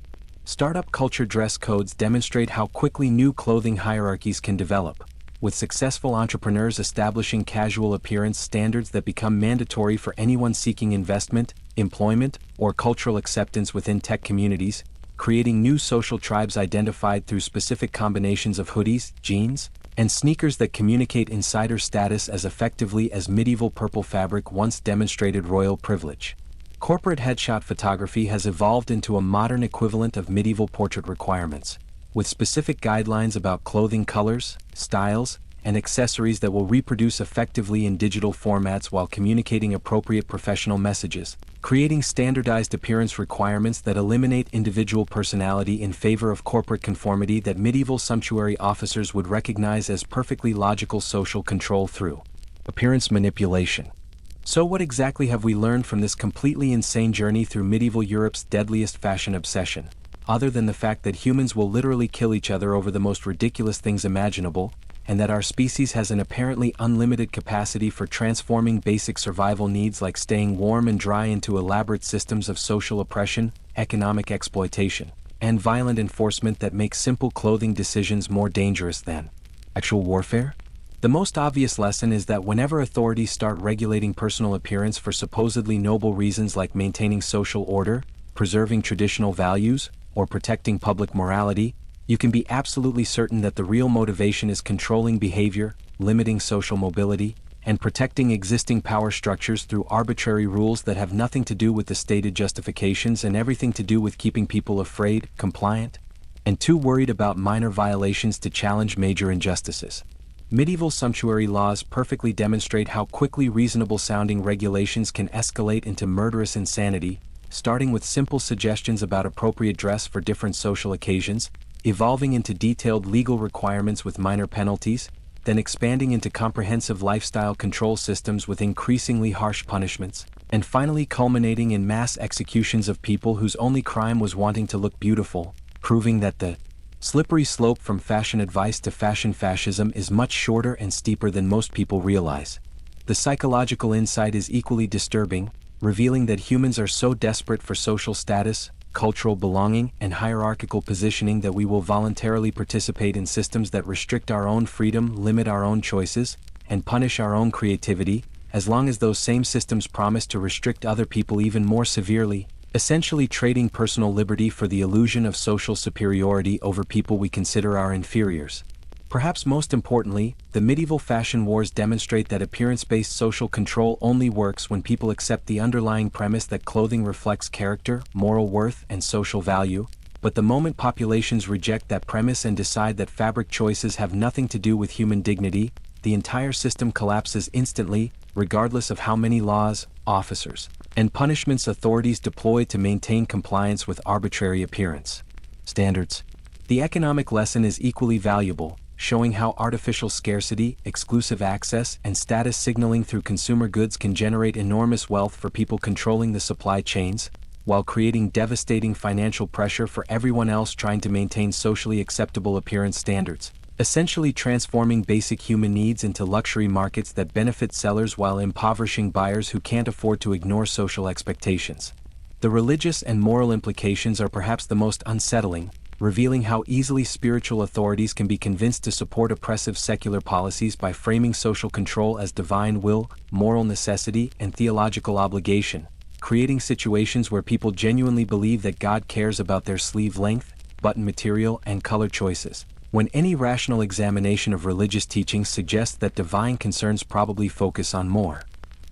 Startup culture dress codes demonstrate how quickly new clothing hierarchies can develop, with successful entrepreneurs establishing casual appearance standards that become mandatory for anyone seeking investment, employment, or cultural acceptance within tech communities, creating new social tribes identified through specific combinations of hoodies, jeans, and sneakers that communicate insider status as effectively as medieval purple fabric once demonstrated royal privilege. Corporate headshot photography has evolved into a modern equivalent of medieval portrait requirements, with specific guidelines about clothing colors, styles, and accessories that will reproduce effectively in digital formats while communicating appropriate professional messages, creating standardized appearance requirements that eliminate individual personality in favor of corporate conformity that medieval sumptuary officers would recognize as perfectly logical social control through appearance manipulation. So what exactly have we learned from this completely insane journey through medieval Europe's deadliest fashion obsession? other than the fact that humans will literally kill each other over the most ridiculous things imaginable, and that our species has an apparently unlimited capacity for transforming basic survival needs like staying warm and dry into elaborate systems of social oppression, economic exploitation, and violent enforcement that make simple clothing decisions more dangerous than actual warfare? The most obvious lesson is that whenever authorities start regulating personal appearance for supposedly noble reasons like maintaining social order, preserving traditional values, or protecting public morality, you can be absolutely certain that the real motivation is controlling behavior, limiting social mobility, and protecting existing power structures through arbitrary rules that have nothing to do with the stated justifications and everything to do with keeping people afraid, compliant, and too worried about minor violations to challenge major injustices. Medieval sumptuary laws perfectly demonstrate how quickly reasonable-sounding regulations can escalate into murderous insanity, starting with simple suggestions about appropriate dress for different social occasions, evolving into detailed legal requirements with minor penalties, then expanding into comprehensive lifestyle control systems with increasingly harsh punishments, and finally culminating in mass executions of people whose only crime was wanting to look beautiful, proving that the slippery slope from fashion advice to fashion fascism is much shorter and steeper than most people realize. The psychological insight is equally disturbing, revealing that humans are so desperate for social status, cultural belonging, and hierarchical positioning that we will voluntarily participate in systems that restrict our own freedom, limit our own choices, and punish our own creativity, as long as those same systems promise to restrict other people even more severely, essentially trading personal liberty for the illusion of social superiority over people we consider our inferiors. Perhaps most importantly, the medieval fashion wars demonstrate that appearance-based social control only works when people accept the underlying premise that clothing reflects character, moral worth, and social value, but the moment populations reject that premise and decide that fabric choices have nothing to do with human dignity, the entire system collapses instantly, regardless of how many laws, officers, and punishments authorities deploy to maintain compliance with arbitrary appearance standards. The economic lesson is equally valuable, showing how artificial scarcity, exclusive access, and status signaling through consumer goods can generate enormous wealth for people controlling the supply chains, while creating devastating financial pressure for everyone else trying to maintain socially acceptable appearance standards, essentially transforming basic human needs into luxury markets that benefit sellers while impoverishing buyers who can't afford to ignore social expectations. The religious and moral implications are perhaps the most unsettling, revealing how easily spiritual authorities can be convinced to support oppressive secular policies by framing social control as divine will, moral necessity, and theological obligation, creating situations where people genuinely believe that God cares about their sleeve length, button material, and color choices, when any rational examination of religious teachings suggests that divine concerns probably focus on more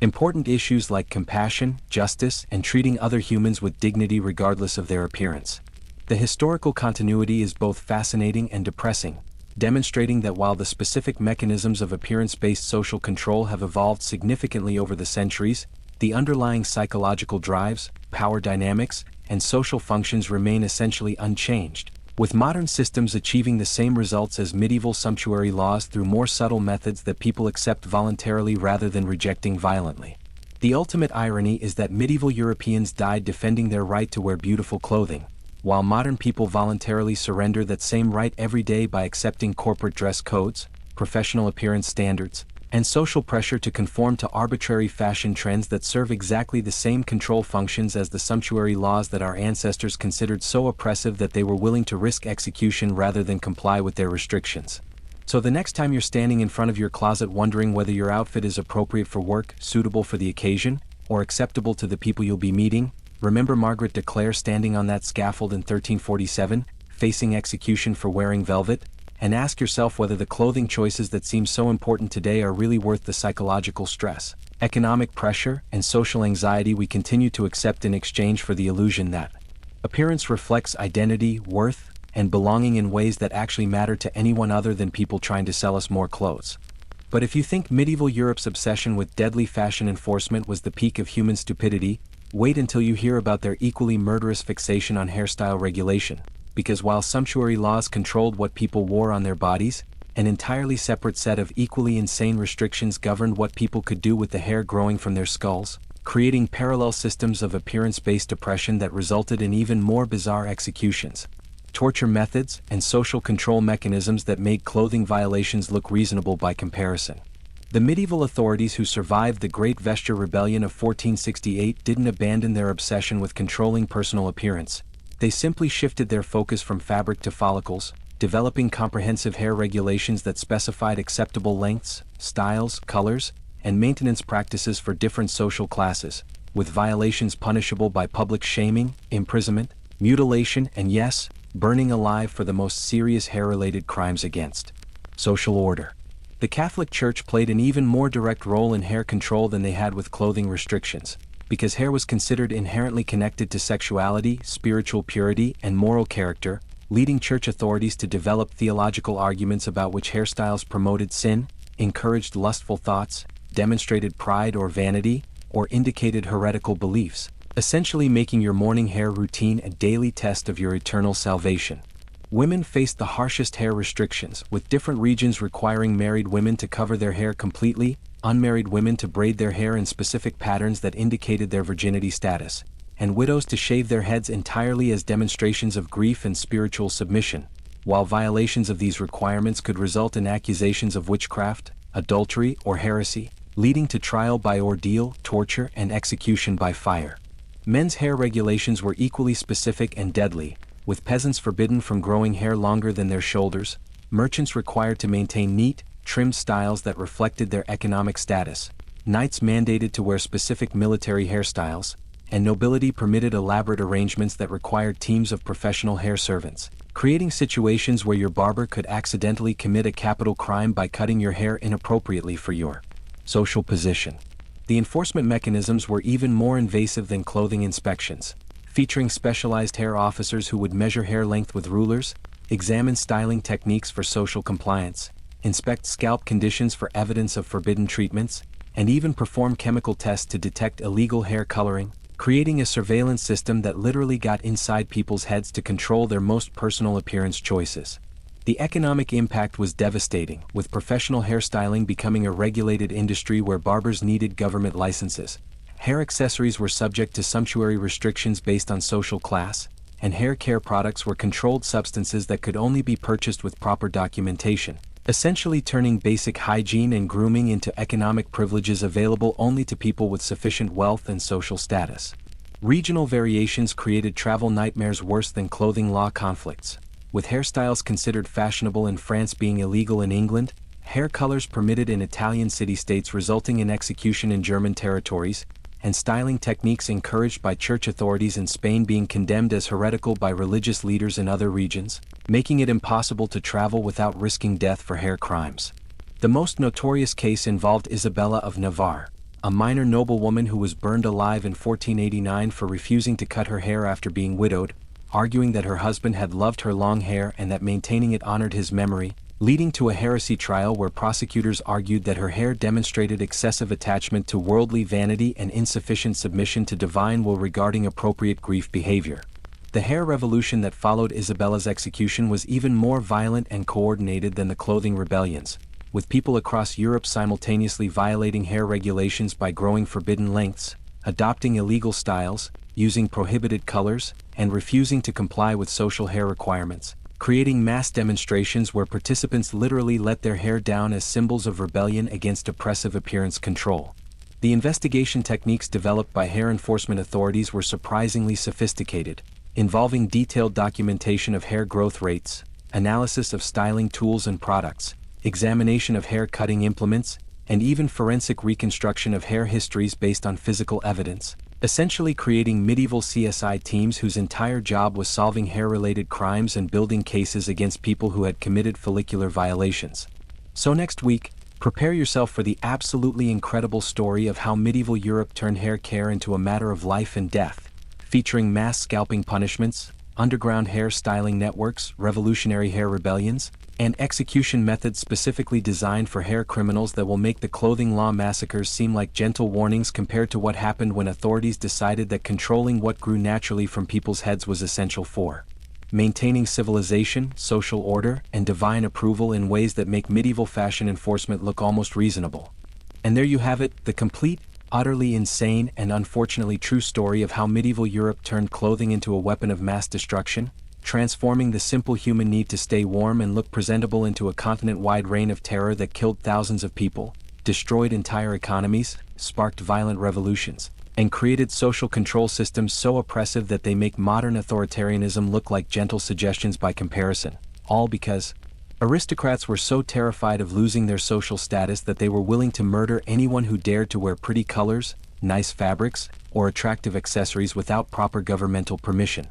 important issues like compassion, justice, and treating other humans with dignity regardless of their appearance. The historical continuity is both fascinating and depressing, demonstrating that while the specific mechanisms of appearance-based social control have evolved significantly over the centuries, the underlying psychological drives, power dynamics, and social functions remain essentially unchanged, with modern systems achieving the same results as medieval sumptuary laws through more subtle methods that people accept voluntarily rather than rejecting violently. The ultimate irony is that medieval Europeans died defending their right to wear beautiful clothing, while modern people voluntarily surrender that same right every day by accepting corporate dress codes, professional appearance standards, and social pressure to conform to arbitrary fashion trends that serve exactly the same control functions as the sumptuary laws that our ancestors considered so oppressive that they were willing to risk execution rather than comply with their restrictions. So the next time you're standing in front of your closet wondering whether your outfit is appropriate for work, suitable for the occasion, or acceptable to the people you'll be meeting, remember Margaret de Clare standing on that scaffold in 1347, facing execution for wearing velvet, and ask yourself whether the clothing choices that seem so important today are really worth the psychological stress, economic pressure, and social anxiety we continue to accept in exchange for the illusion that appearance reflects identity, worth, and belonging in ways that actually matter to anyone other than people trying to sell us more clothes. But if you think medieval Europe's obsession with deadly fashion enforcement was the peak of human stupidity, wait until you hear about their equally murderous fixation on hairstyle regulation, because while sumptuary laws controlled what people wore on their bodies, an entirely separate set of equally insane restrictions governed what people could do with the hair growing from their skulls, creating parallel systems of appearance-based oppression that resulted in even more bizarre executions, torture methods, and social control mechanisms that made clothing violations look reasonable by comparison. The medieval authorities who survived the Great Vesture Rebellion of 1468 didn't abandon their obsession with controlling personal appearance. They simply shifted their focus from fabric to follicles, developing comprehensive hair regulations that specified acceptable lengths, styles, colors, and maintenance practices for different social classes, with violations punishable by public shaming, imprisonment, mutilation, and yes, burning alive for the most serious hair-related crimes against social order. The Catholic Church played an even more direct role in hair control than they had with clothing restrictions, because hair was considered inherently connected to sexuality, spiritual purity, and moral character, leading church authorities to develop theological arguments about which hairstyles promoted sin, encouraged lustful thoughts, demonstrated pride or vanity, or indicated heretical beliefs, essentially making your morning hair routine a daily test of your eternal salvation. Women faced the harshest hair restrictions, with different regions requiring married women to cover their hair completely, unmarried women to braid their hair in specific patterns that indicated their virginity status, and widows to shave their heads entirely as demonstrations of grief and spiritual submission, while violations of these requirements could result in accusations of witchcraft, adultery, or heresy, leading to trial by ordeal, torture, and execution by fire. Men's hair regulations were equally specific and deadly, with peasants forbidden from growing hair longer than their shoulders, merchants required to maintain neat, trimmed styles that reflected their economic status, knights mandated to wear specific military hairstyles, and nobility permitted elaborate arrangements that required teams of professional hair servants, creating situations where your barber could accidentally commit a capital crime by cutting your hair inappropriately for your social position. The enforcement mechanisms were even more invasive than clothing inspections, featuring specialized hair officers who would measure hair length with rulers, examine styling techniques for social compliance, inspect scalp conditions for evidence of forbidden treatments, and even perform chemical tests to detect illegal hair coloring, creating a surveillance system that literally got inside people's heads to control their most personal appearance choices. The economic impact was devastating, with professional hairstyling becoming a regulated industry where barbers needed government licenses. Hair accessories were subject to sumptuary restrictions based on social class, and hair care products were controlled substances that could only be purchased with proper documentation, essentially turning basic hygiene and grooming into economic privileges available only to people with sufficient wealth and social status. Regional variations created travel nightmares worse than clothing law conflicts, with hairstyles considered fashionable in France being illegal in England, hair colors permitted in Italian city-states resulting in execution in German territories, and styling techniques encouraged by church authorities in Spain being condemned as heretical by religious leaders in other regions, making it impossible to travel without risking death for hair crimes. The most notorious case involved Isabella of Navarre, a minor noblewoman who was burned alive in 1489 for refusing to cut her hair after being widowed, arguing that her husband had loved her long hair and that maintaining it honored his memory, leading to a heresy trial where prosecutors argued that her hair demonstrated excessive attachment to worldly vanity and insufficient submission to divine will regarding appropriate grief behavior. The hair revolution that followed Isabella's execution was even more violent and coordinated than the clothing rebellions, with people across Europe simultaneously violating hair regulations by growing forbidden lengths, adopting illegal styles, using prohibited colors, and refusing to comply with social hair requirements, creating mass demonstrations where participants literally let their hair down as symbols of rebellion against oppressive appearance control. The investigation techniques developed by hair enforcement authorities were surprisingly sophisticated, involving detailed documentation of hair growth rates, analysis of styling tools and products, examination of hair cutting implements, and even forensic reconstruction of hair histories based on physical evidence, essentially creating medieval CSI teams whose entire job was solving hair-related crimes and building cases against people who had committed follicular violations. So next week, prepare yourself for the absolutely incredible story of how medieval Europe turned hair care into a matter of life and death, featuring mass scalping punishments, underground hair styling networks, revolutionary hair rebellions, and execution methods specifically designed for hair criminals that will make the clothing law massacres seem like gentle warnings compared to what happened when authorities decided that controlling what grew naturally from people's heads was essential for maintaining civilization, social order, and divine approval in ways that make medieval fashion enforcement look almost reasonable. And there you have it, the complete, utterly insane and unfortunately true story of how medieval Europe turned clothing into a weapon of mass destruction, transforming the simple human need to stay warm and look presentable into a continent-wide reign of terror that killed thousands of people, destroyed entire economies, sparked violent revolutions, and created social control systems so oppressive that they make modern authoritarianism look like gentle suggestions by comparison, all because aristocrats were so terrified of losing their social status that they were willing to murder anyone who dared to wear pretty colors, nice fabrics, or attractive accessories without proper governmental permission.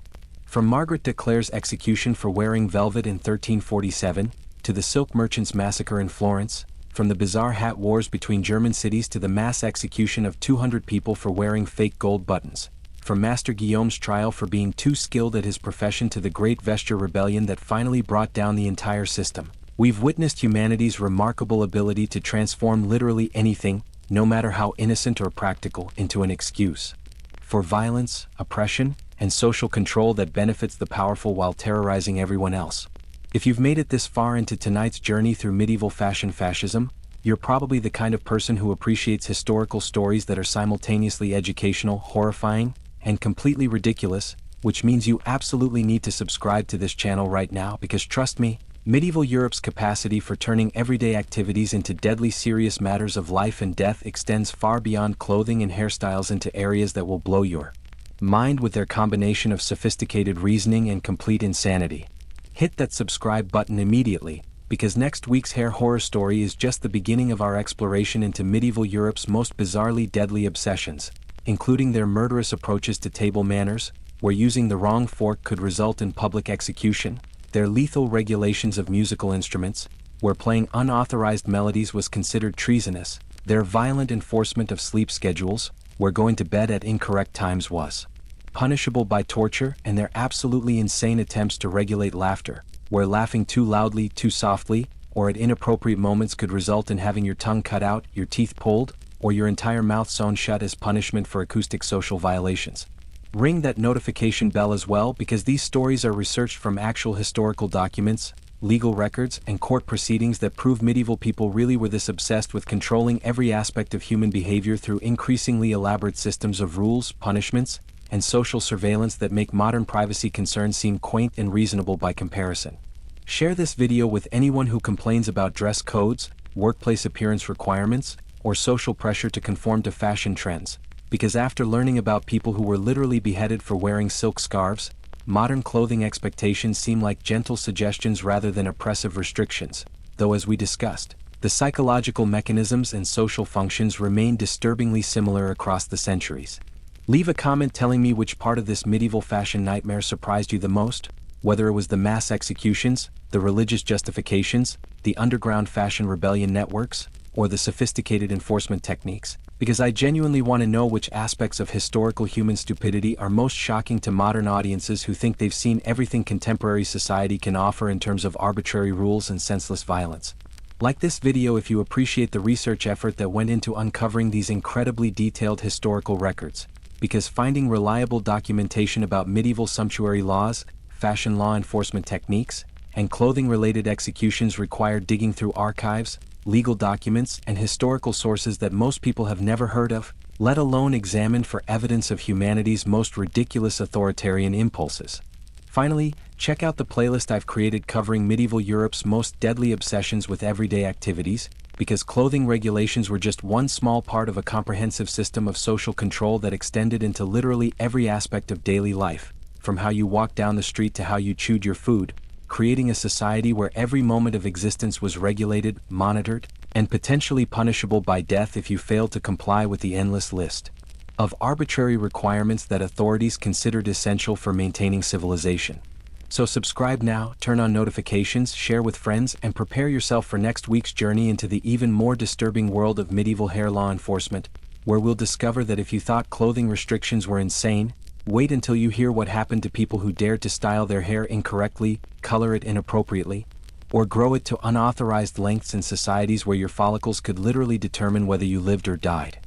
From Margaret de Clare's execution for wearing velvet in 1347, to the silk merchants' massacre in Florence, from the bizarre hat wars between German cities to the mass execution of 200 people for wearing fake gold buttons, from Master Guillaume's trial for being too skilled at his profession to the Great Vesture Rebellion that finally brought down the entire system, we've witnessed humanity's remarkable ability to transform literally anything, no matter how innocent or practical, into an excuse for violence, oppression, and social control that benefits the powerful while terrorizing everyone else. If you've made it this far into tonight's journey through medieval fashion fascism, you're probably the kind of person who appreciates historical stories that are simultaneously educational, horrifying, and completely ridiculous, which means you absolutely need to subscribe to this channel right now because trust me, medieval Europe's capacity for turning everyday activities into deadly serious matters of life and death extends far beyond clothing and hairstyles into areas that will blow your mind with their combination of sophisticated reasoning and complete insanity. Hit that subscribe button immediately, because next week's hair horror story is just the beginning of our exploration into medieval Europe's most bizarrely deadly obsessions, including their murderous approaches to table manners, where using the wrong fork could result in public execution, their lethal regulations of musical instruments, where playing unauthorized melodies was considered treasonous, their violent enforcement of sleep schedules, where going to bed at incorrect times was punishable by torture, and their absolutely insane attempts to regulate laughter, where laughing too loudly, too softly, or at inappropriate moments could result in having your tongue cut out, your teeth pulled, or your entire mouth sewn shut as punishment for acoustic social violations. Ring that notification bell as well because these stories are researched from actual historical documents, legal records, and court proceedings that prove medieval people really were this obsessed with controlling every aspect of human behavior through increasingly elaborate systems of rules, punishments, and social surveillance that make modern privacy concerns seem quaint and reasonable by comparison. Share this video with anyone who complains about dress codes, workplace appearance requirements, or social pressure to conform to fashion trends, because after learning about people who were literally beheaded for wearing silk scarves, modern clothing expectations seem like gentle suggestions rather than oppressive restrictions, though as we discussed, the psychological mechanisms and social functions remain disturbingly similar across the centuries. Leave a comment telling me which part of this medieval fashion nightmare surprised you the most, whether it was the mass executions, the religious justifications, the underground fashion rebellion networks, or the sophisticated enforcement techniques, because I genuinely want to know which aspects of historical human stupidity are most shocking to modern audiences who think they've seen everything contemporary society can offer in terms of arbitrary rules and senseless violence. Like this video if you appreciate the research effort that went into uncovering these incredibly detailed historical records, because finding reliable documentation about medieval sumptuary laws, fashion law enforcement techniques, and clothing-related executions required digging through archives, legal documents, and historical sources that most people have never heard of, let alone examined for evidence of humanity's most ridiculous authoritarian impulses. Finally, check out the playlist I've created covering medieval Europe's most deadly obsessions with everyday activities, because clothing regulations were just one small part of a comprehensive system of social control that extended into literally every aspect of daily life, from how you walked down the street to how you chewed your food, creating a society where every moment of existence was regulated, monitored, and potentially punishable by death if you failed to comply with the endless list of arbitrary requirements that authorities considered essential for maintaining civilization. So subscribe now, turn on notifications, share with friends, and prepare yourself for next week's journey into the even more disturbing world of medieval hair law enforcement, where we'll discover that if you thought clothing restrictions were insane, wait until you hear what happened to people who dared to style their hair incorrectly, color it inappropriately, or grow it to unauthorized lengths in societies where your follicles could literally determine whether you lived or died.